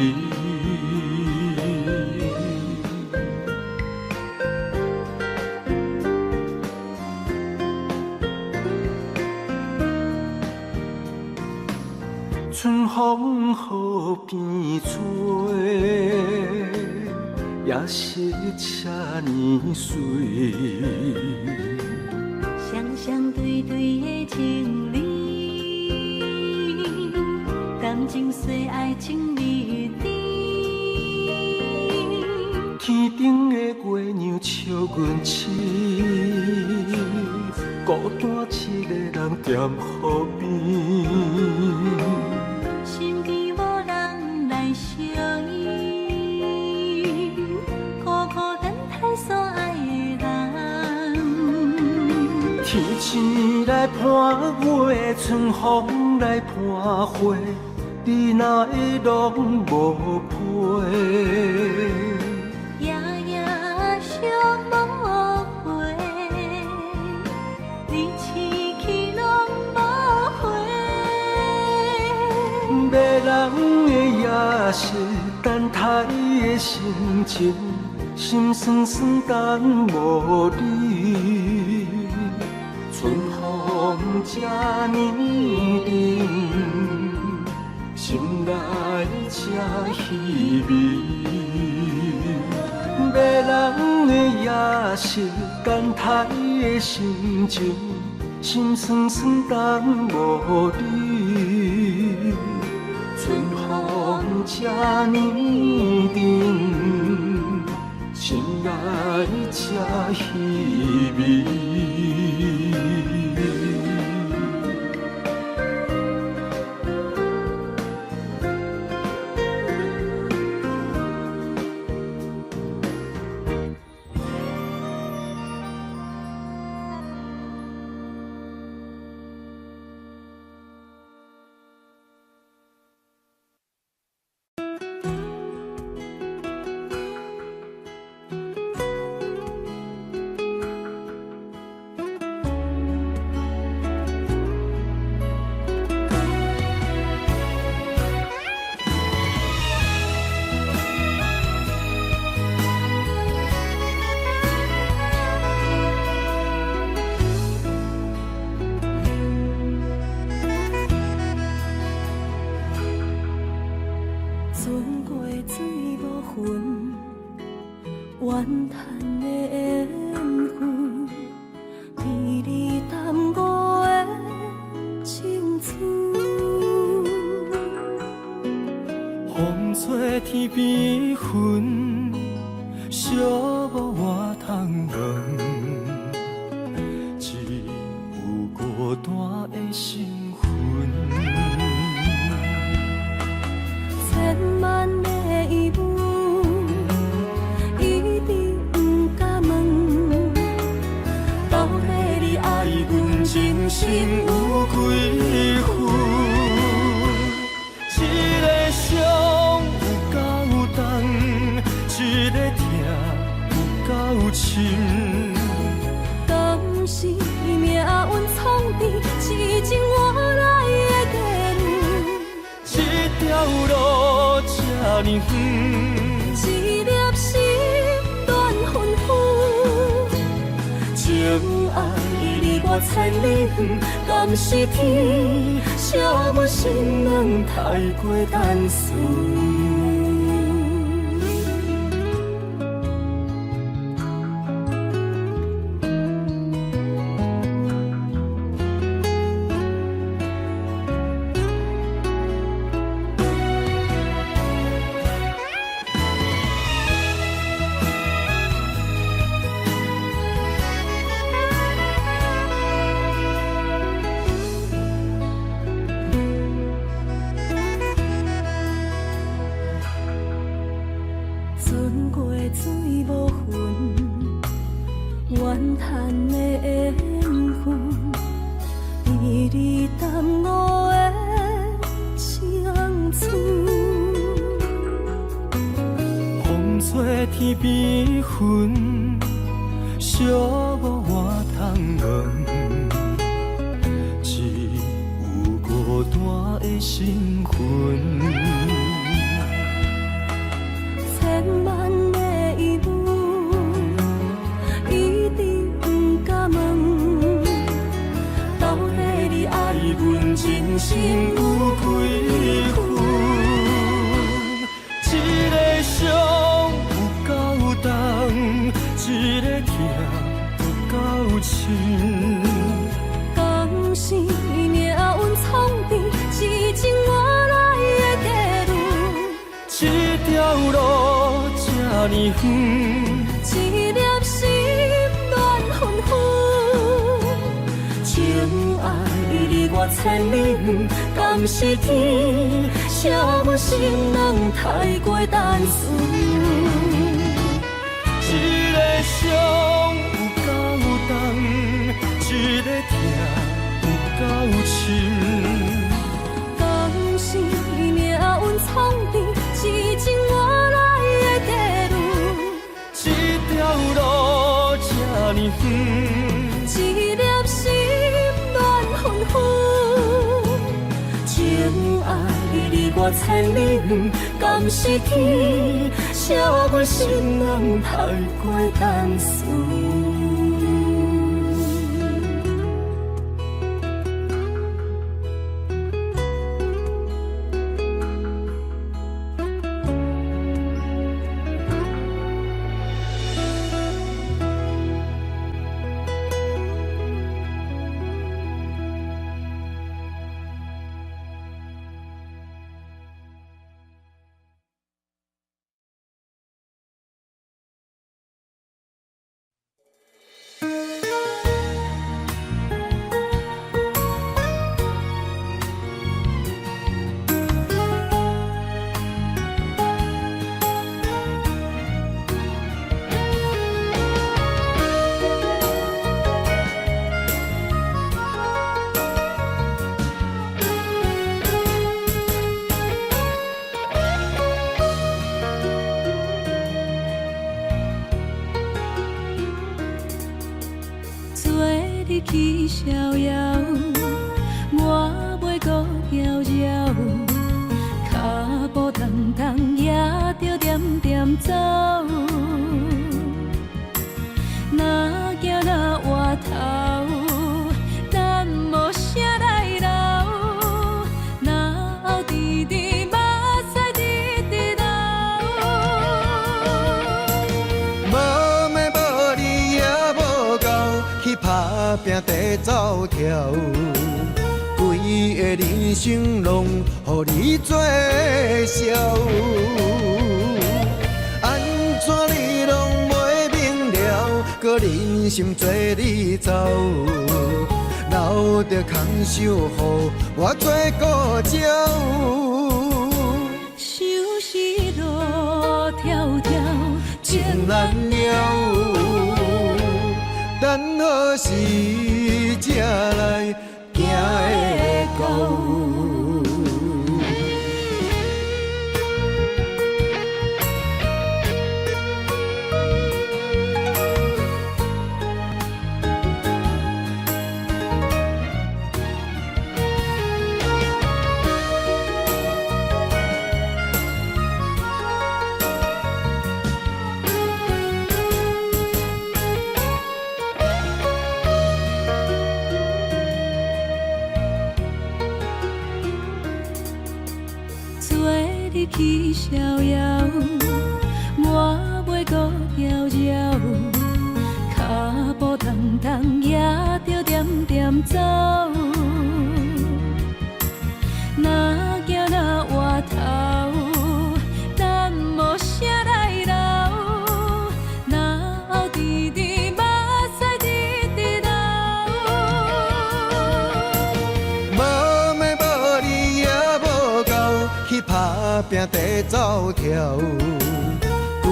春风河边吹，也是这呢水。双双对对的情侣，感情细爱情蜜甜。天顶的月亮笑阮痴，孤单一个人踮河边。身边无人来相依，孤孤单单所爱的人。天星来伴月，春风来伴花，你哪会拢无陪？夜夜想无回，你痴去拢无回。迷人的夜色，等待的心情，心酸酸等无你。春风这呢冷，心内这稀微。迷人的夜色，等待的心情，心酸酸等无你。春风这呢冷，心内这稀微。船过水无痕，怨叹的缘分，美丽淡薄的青春。风吹天边云，寂寞我通问，只有孤单的心魂。千万的疑问，一直不敢问。到底你爱阮真心有几分？一个伤有够重，一个痛有够深。敢是命运创治，至今我来的地这条路这呢远，一粒心乱纷纷。情爱离我千里远，敢是天惜我心软太过单纯？船过水无痕，怨叹的缘分，美丽淡薄的青春。风吹天边云，寂寞我通问，我的身份。千万个疑问，一直不敢问。到底你爱阮真心有几分？一个伤有够重，一个痛有够深。当时命运创治，是情我来的地路。这条路这呢远，一粒心乱纷纷。情爱离我千里远，敢是天写我心人太过单纯。一个伤有够重，一个痛有够深。当时命运创治，是情我来的地路。这条路这呢远，一粒心乱纷纷。情爱离我千里远，敢是天写我心人太过单纯。去逍遥，我袂搁摇摇，脚步重重也着点点走。若行若回头，咱无啥来留，若后直直目屎直直流。无咩无理也无够，去打拼地走跳，规个人生拢予你做笑。安怎你拢袂明了，搁忍心做你走，留着空手予我做顾鸟。想是路迢迢，情难了。等何时才来行会到？去逍遥，我袂搁摇摇，脚步重重也着点点走。若行若回头，咱无啥来留，若后直直目屎直直流。无咩无理也无够，去打拼地走跳，规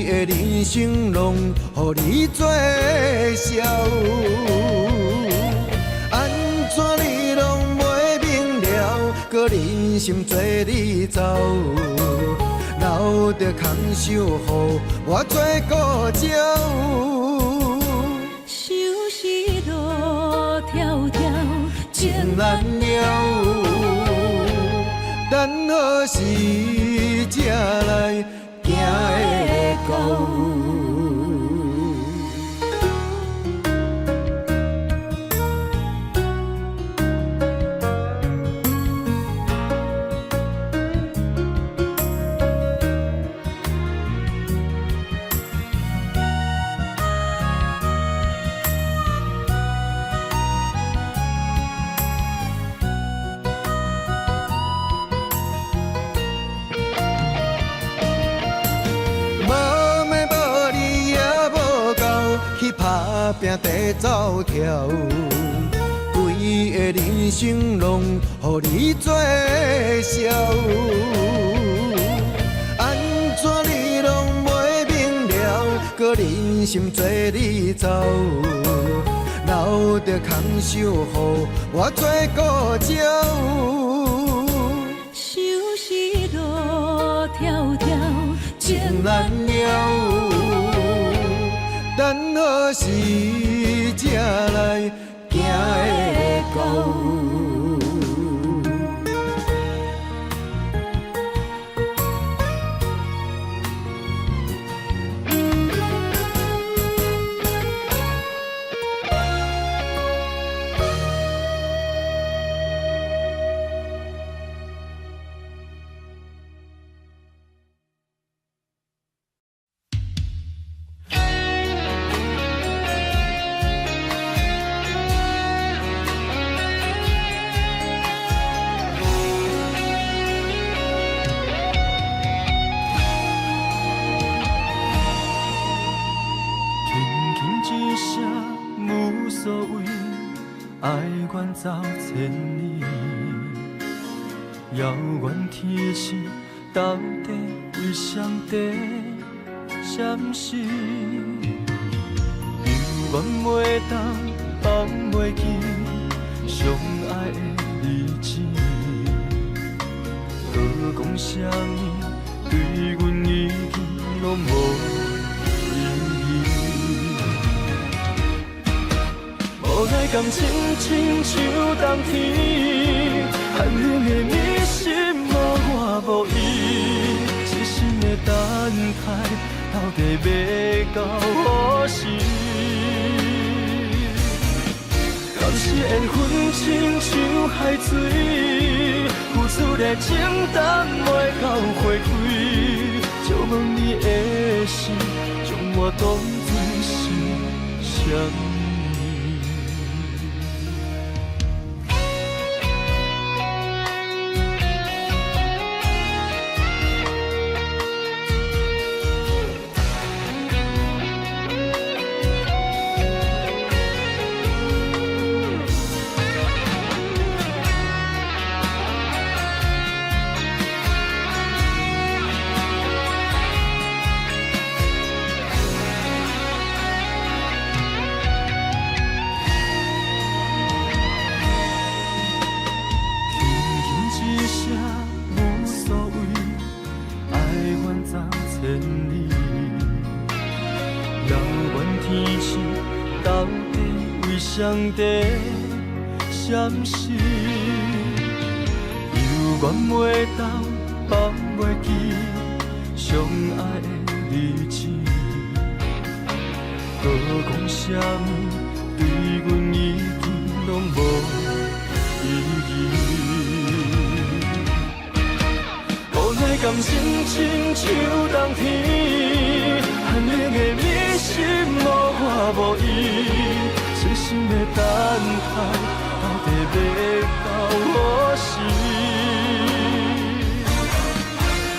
个人生拢予你做笑。安怎你拢袂明了，搁忍心做你走，留着空手予我做顾鸟。想是路迢迢，情难了。等好时才来行会到。打拼地走跳，规个人生拢予你做笑。安怎你拢袂明了，搁忍心做你走，留着空手予我做顾鸟。想是路迢迢，情难了。等好时才来行会到。走千里，遥远天星到底为上帝闪烁？犹原袂当放袂记相爱的日子，搁讲啥物对阮已经拢无意义。无奈感情亲像冬天，寒冷的你心无我无伊，一心的等待，到底要到何时？敢是缘分亲像海水，付出的情淡袂到花开，借问你的心，将我当作是啥物？上帝闪烁，犹原袂当放袂记相爱的日子，搁讲啥物对阮已经拢无意义。无奈感情亲像冬天，寒冷的你心无我无伊。一心的等待，到底要到何时？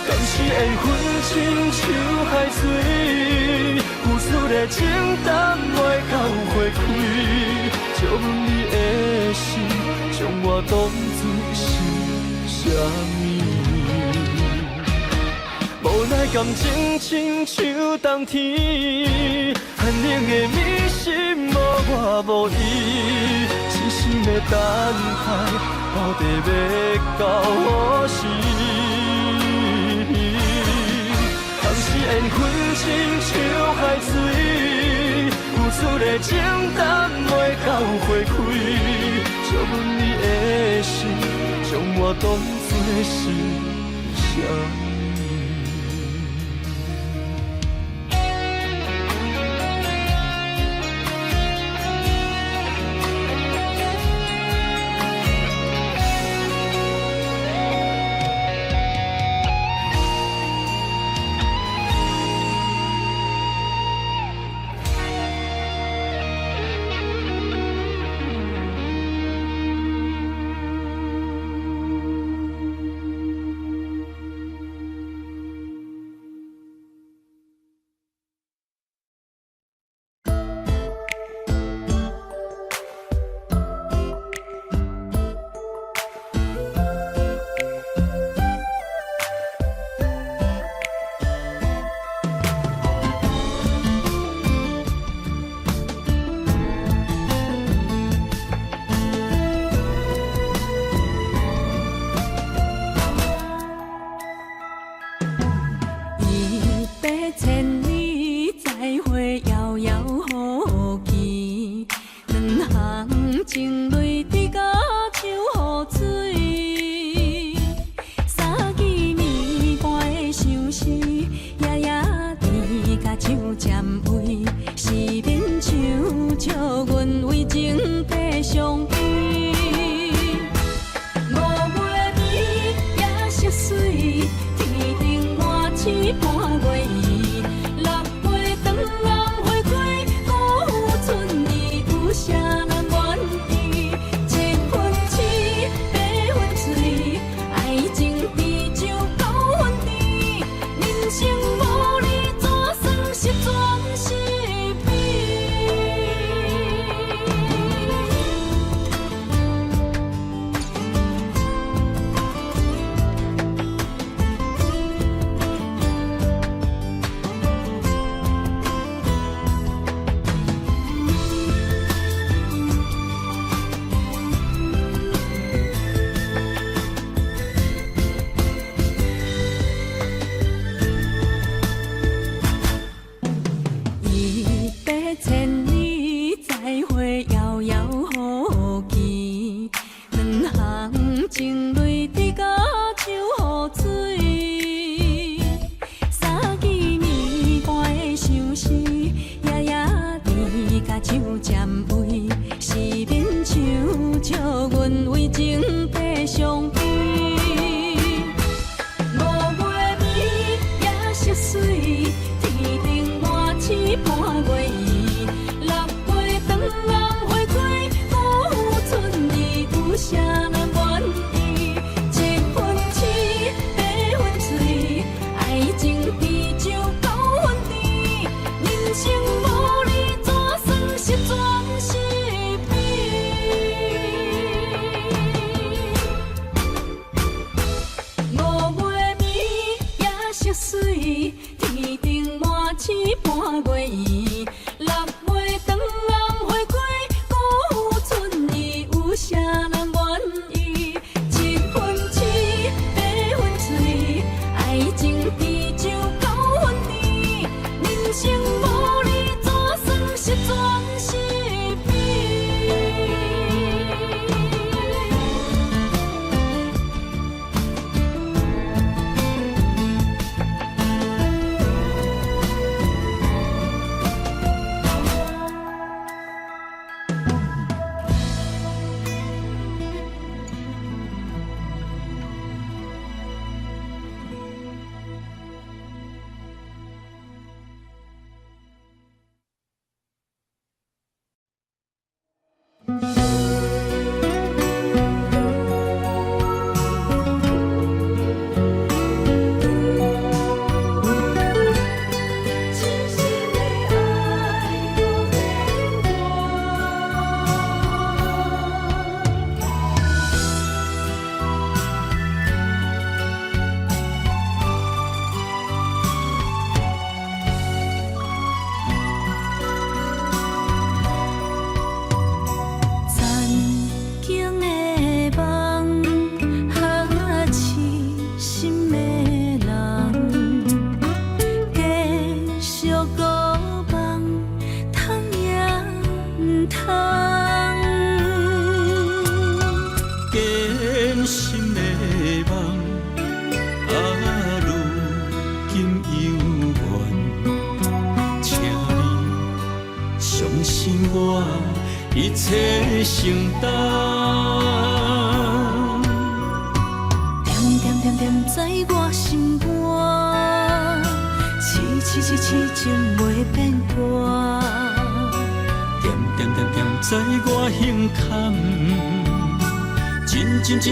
敢是缘分亲像海水，付出的情淡袂到花开，借问你的心，将我当作是啥物？无奈感情亲像冬天，寒冷的你心无我无伊，一心的等待，到底要到何时？倘是缘分亲像海水，付出的情淡袂到花开，借问你的心，将我当作是啥？心一切承担。点点点点在我心肝，痴情袂变卦。点点点点在我胸坎，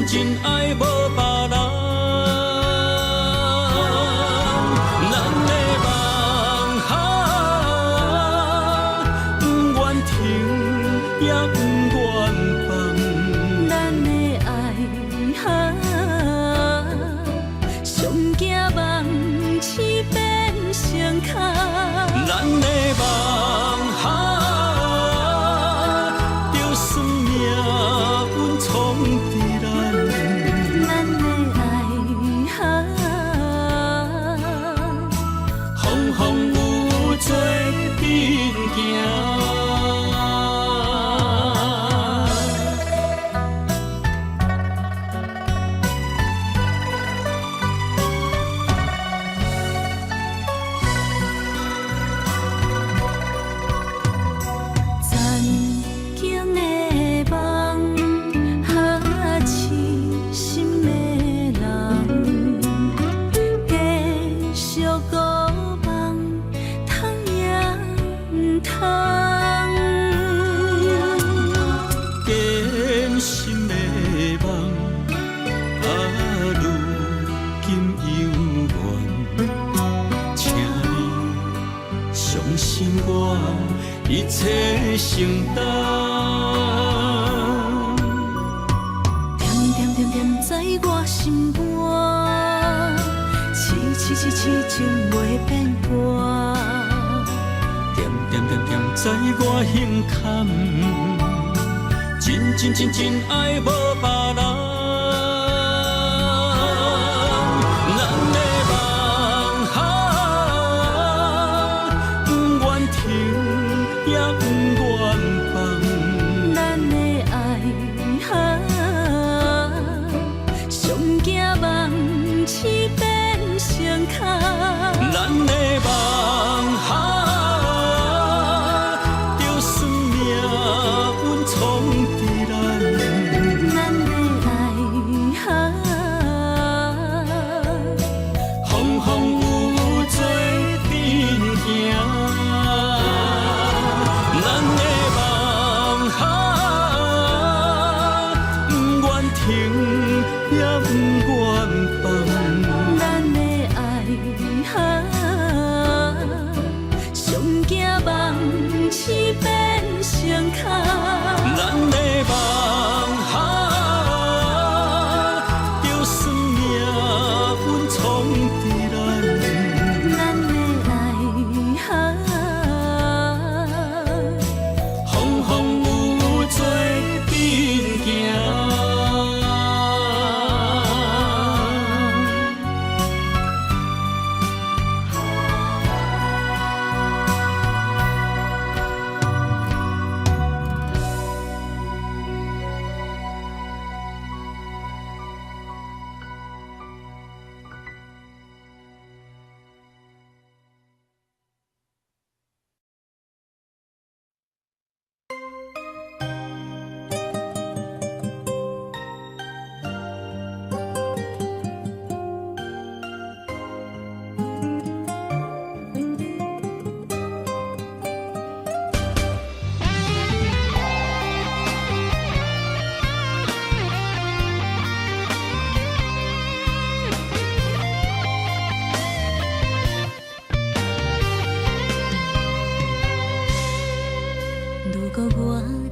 真爱无别人。咱的梦就算命运闯伫咱的爱风风雨做阵行。一切承担，点点点点在我心肝，痴情袂变卦。点点点点在我胸坎，真爱无别人。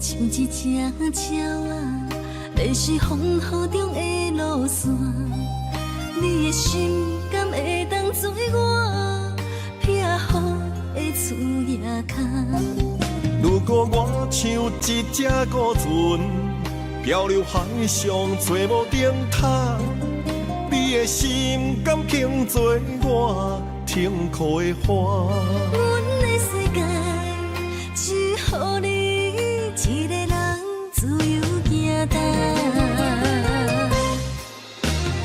像一只鸟仔，迷失风雨中的路线。你的心敢会当做我撇予的厝野脚？如果我像一只孤船，漂流海上做无定塔，你的心敢肯做我停靠的花？阮的世界只予你一个人自由行踏。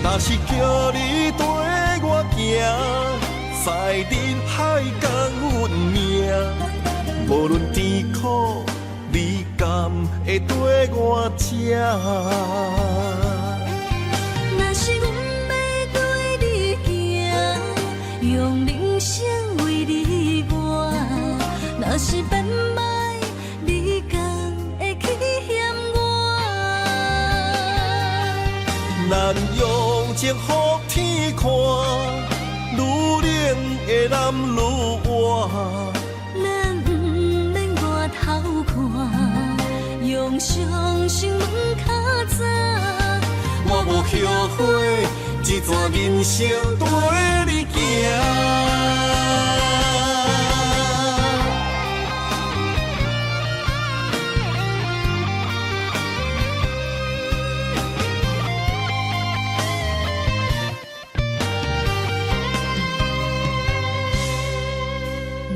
若是叫你跟我行，在人海共运命，无论甜苦，你甘会跟我吃？若是阮要对你行，用人生为你活；若是变歹，你敢会去嫌我？咱用情予天看，愈冷的男愈活。咱不免外头看，用双心问较早。我无后悔，一段人生跟你行。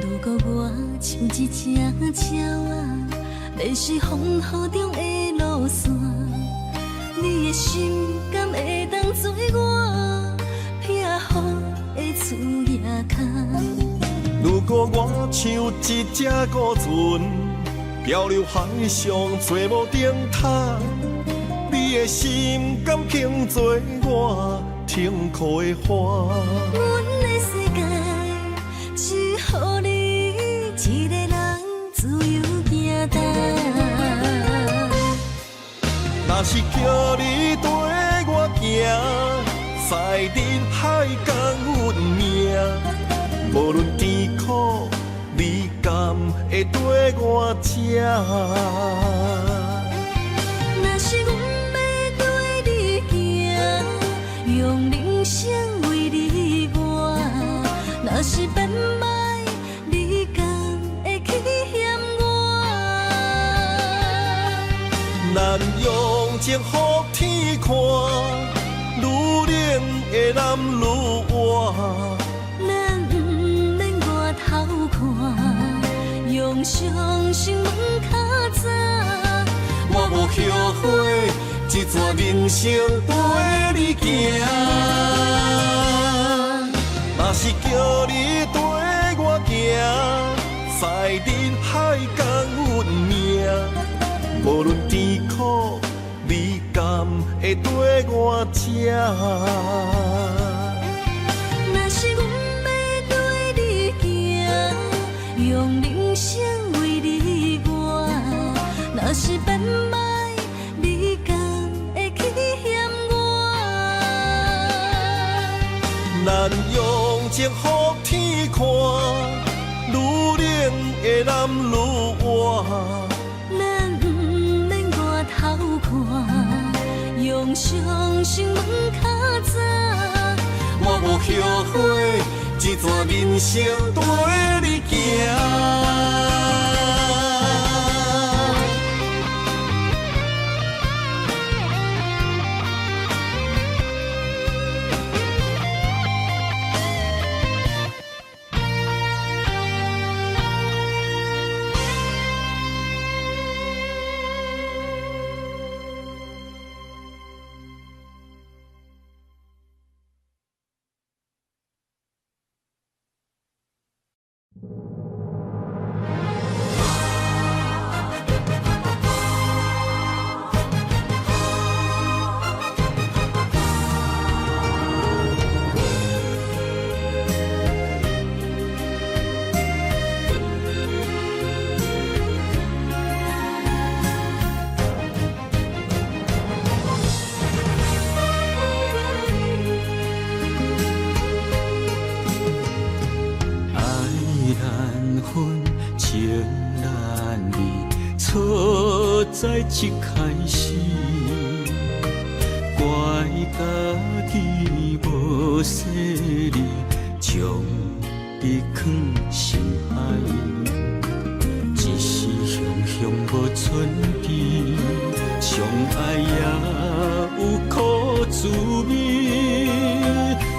如果我像一只鸟仔，迷失风雨中的路线，你的心敢会当做我撇雨的厝夜空？如果我像一只孤船，漂流海上找无顶塔，你的心敢肯做我停靠的花？阮的世界只予你一个人自由行动。若是叫你跟我行，在人海共运命，无论甜苦，你甘会跟我吃？若是阮要对你行，用人生为你活；若是变歹，你敢会去嫌我？咱用情予天看，愈冷的男愈活。咱不免外头看，用双心问较早。我无后悔，一段人生跟你行。若是叫你跟我行，在人海共运命，无论甜苦，你甘会跟我吃？若是阮要对你行，用人生为你活；若是变歹，你敢会去嫌我？咱用情予天看，愈冷的男愈活。咱不免外头看，用双心问较早。我无后悔，一段人生跟你行。在一开始，怪家己无细腻，将你藏心海。一时雄雄无存边，相爱也有苦滋味，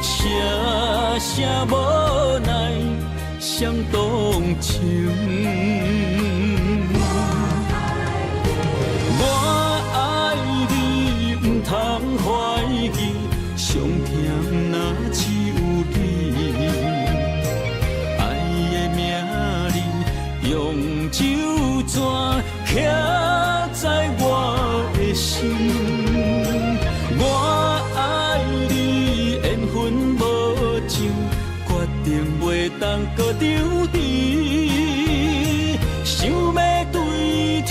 声声无奈伤动情。通怀疑，上甜若只有你。爱的名字用酒泉。心。我爱你，缘分无尽，决定袂当搁丢弃。想要对天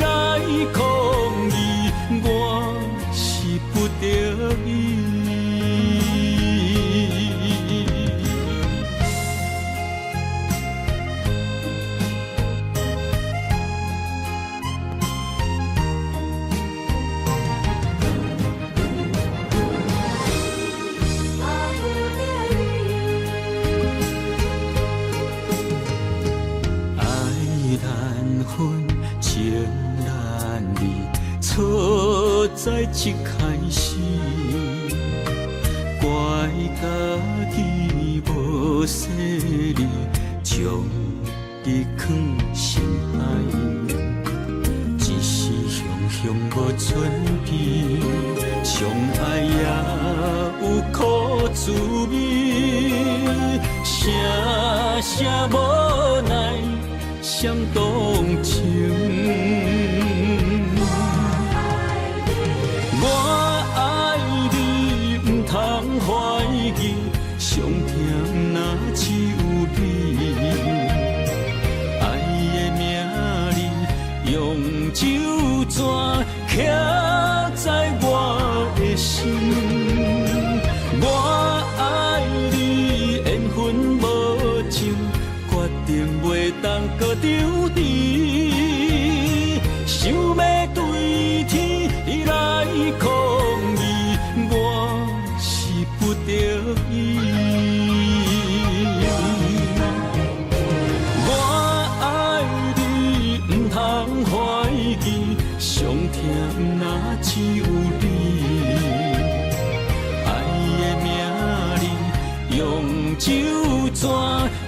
来抗议，我是不得已。错在一开始，怪家己无细腻，将你放心海。一时雄雄无准备，相爱也有苦滋味，声声无奈伤动情。怀疑上甜若只有你，爱的名字用酒泉刻在我的心。我爱你，缘分无尽，决定袂当搁丢弃。想要对天来抗议，我不得已，我爱你，不通怀疑，上甜若只有你。爱的名字用酒泉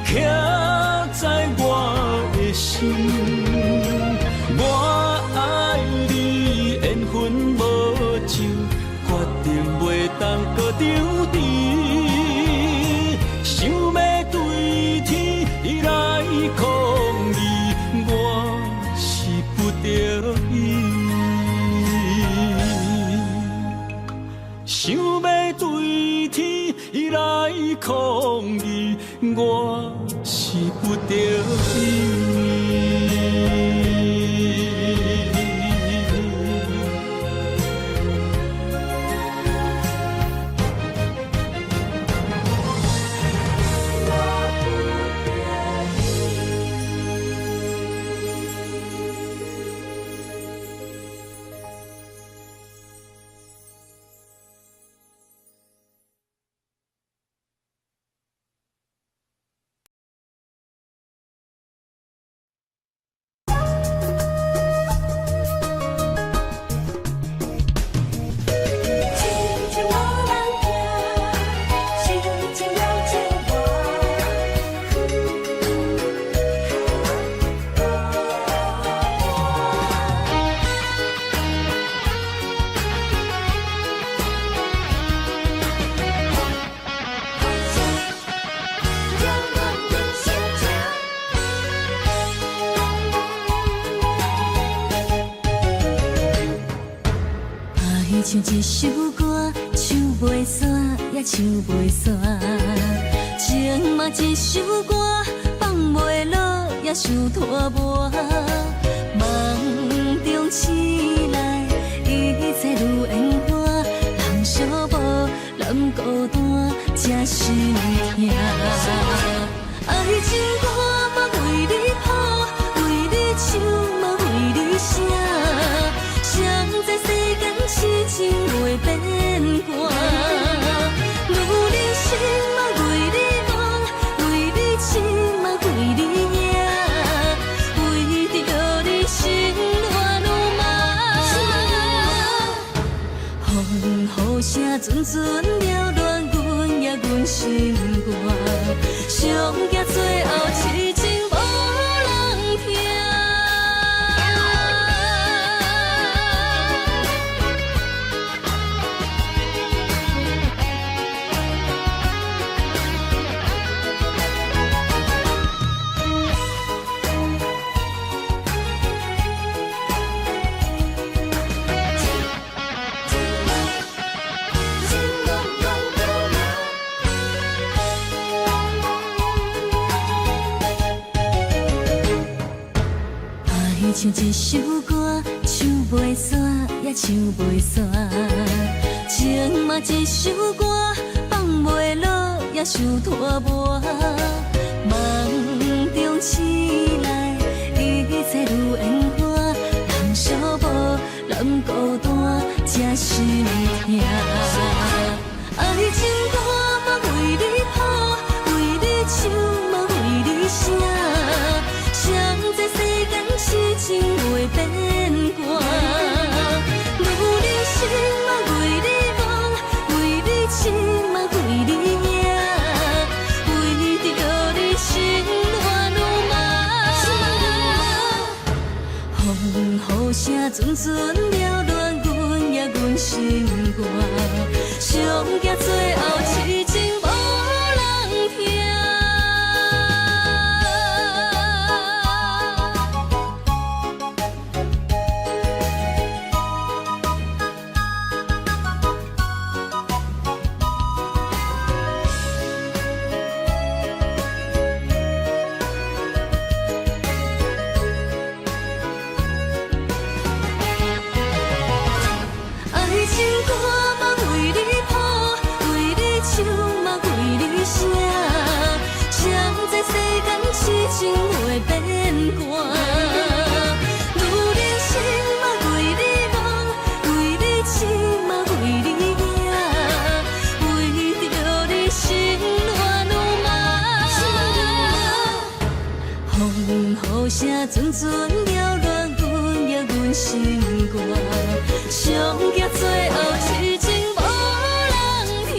刻在我的心。我爱你，缘分无尽，决定袂当搁丢弃。想要对天来抗议，我是不得已。想要对天来抗议，我是不得已。唱一首歌，唱袂煞也唱袂煞；情嘛一首歌，放袂落也想拖磨。梦中醒来，一切如烟花，人寂寞，人孤单，才心痛。爱情歌嘛为你谱，为你唱嘛为你写。谁知世间痴情袂变卦，女人心嘛为你梦，为你痴嘛为你影，为着你心乱如麻。风雨声阵阵扰乱阮也阮心肝，上惊最后痴情无人听。首歌，唱袂煞也唱袂煞。情嘛一首歌，放袂落也想拖磨。梦中醒来，一切如烟花，人寂寞，人孤单，才心痛。爱情歌嘛为你谱，为你唱嘛为你写，谁知世间痴情袂变卦。女人心嘛为你梦，为你痴嘛为你命，为着你心乱如麻。风雨声阵阵缭乱阮也阮心肝，上惊最后痴情无人听。情袂变卦，女人心嘛为你梦，为你痴嘛为你命，为着你心乱如麻。风雨声阵阵缭乱，阮也阮心肝，上惊最后痴情无人听。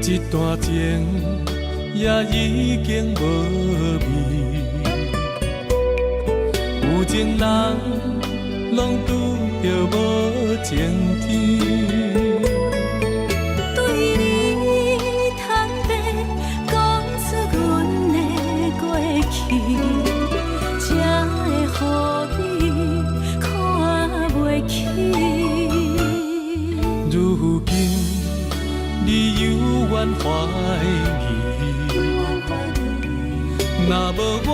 一段情也已经无味，有情人拢拄着无情天。对你坦白，讲出阮的过去，才会予你看袂起。如今你犹原怀疑，若无我，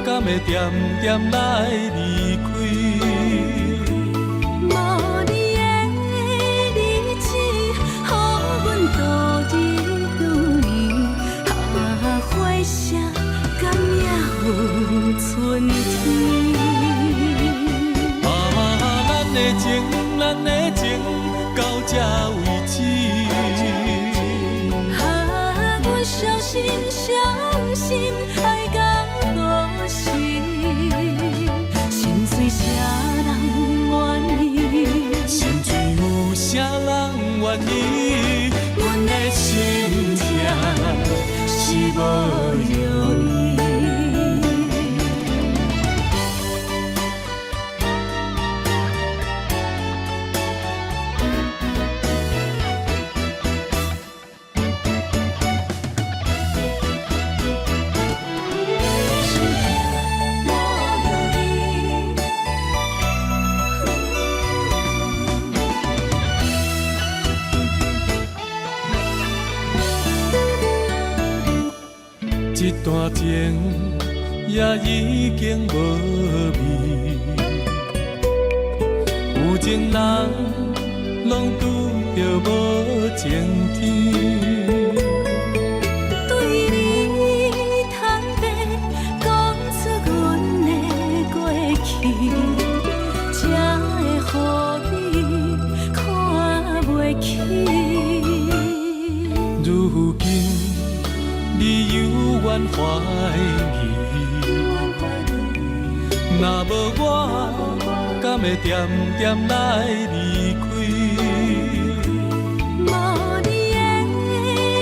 敢会点点来离开？无你的日子，予阮度日如年，花谢敢也有春天。咱的情，咱的情，到这为止。阮相信，相信爱到何时？心碎啥人愿意？心碎有啥人愿意？阮的心痛是无容易。一段情也已经无味，有情人拢拄着无情天。对你坦白，讲出阮的过去，才会予你看袂起。如今犹原怀疑。若无我，敢会点点来离开？无你的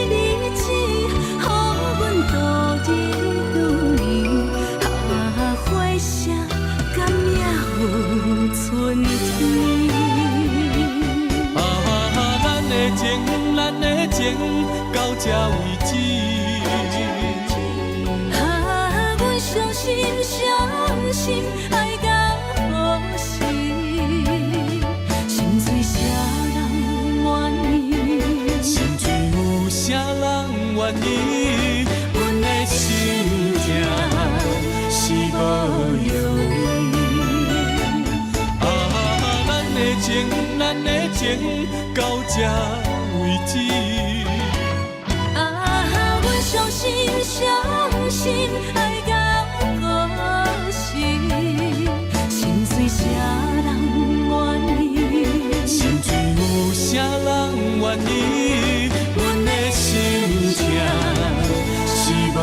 日子，予阮度日如年。花谢甘也有春天。咱的情，咱的情，到这为止。阮相信，相信爱到何时？心碎啥人愿意？心碎有啥人愿意？阮的心痛是无容易。咱的情，咱的情，到这为止。阮相信，相信爱到何时？心碎啥人愿意？心碎有啥人愿意？阮的心痛是无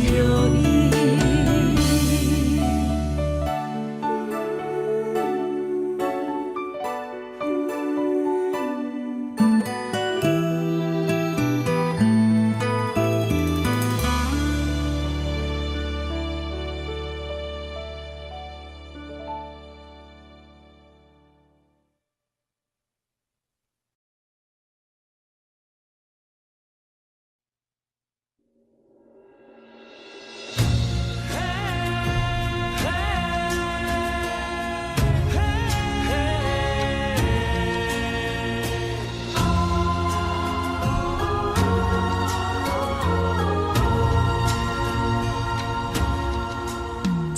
容易。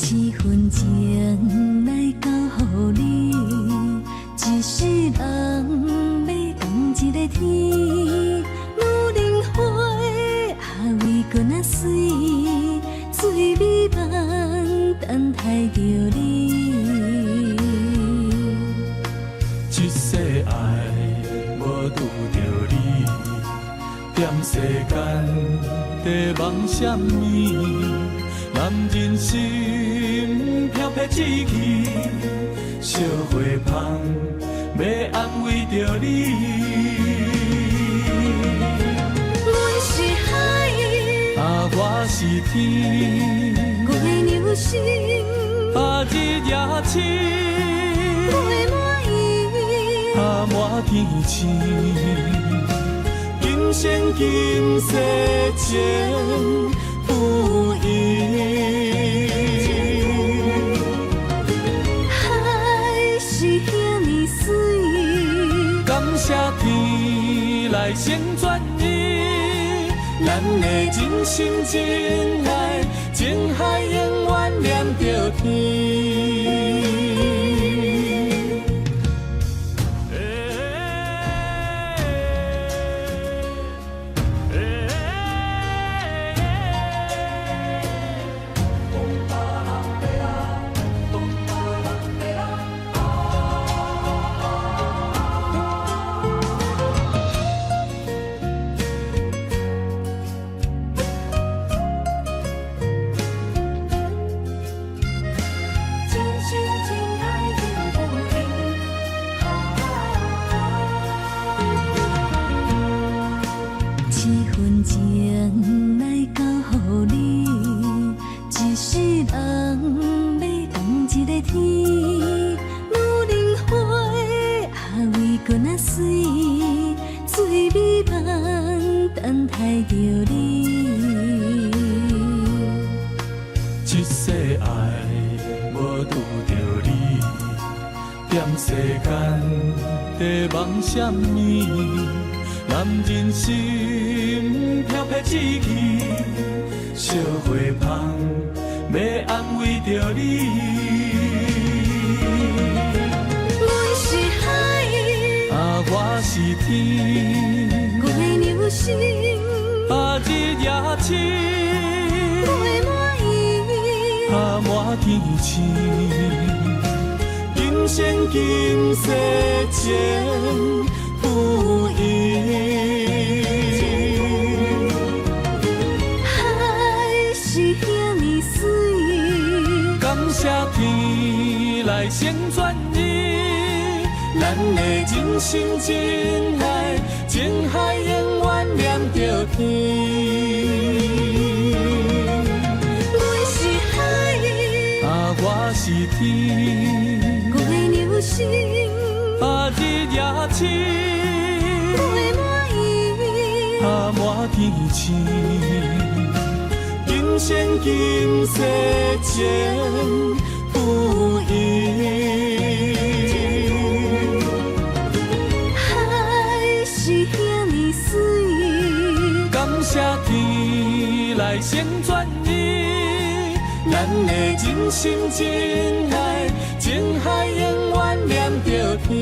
一分情来交予你，一世人要共一个天。女人花为搁那水，水美梦等待着你。一世爱无拄着你，踮世间在梦什么？男人心飘撇志气，烧花香要安慰着你。阮是海，我是天，月流星，日夜星，月满意，满天星。今生今世情不移。海是遐尼水，感谢天来成全伊，咱的真心真爱，情海永远连着天。情来交予你，一世人要共一个天。女人花为搁那水，水美梦等待着你。一世爱无拄着你，踮世间在梦什么？男人心飘撇志气，烧花香要安慰着你。阮是海，我是天，月流星，日夜星，月满意，满天星。今生今世情不移。是遐尼水，感谢天来成全你，咱的真心真爱，情海永远念着天。我是海，我是天，我的流星，日夜星，陪满伊，满天星。今生今世情不移。海是遐尼水，感谢天来成全你，咱的真心真爱，情海永远念着天。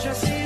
Just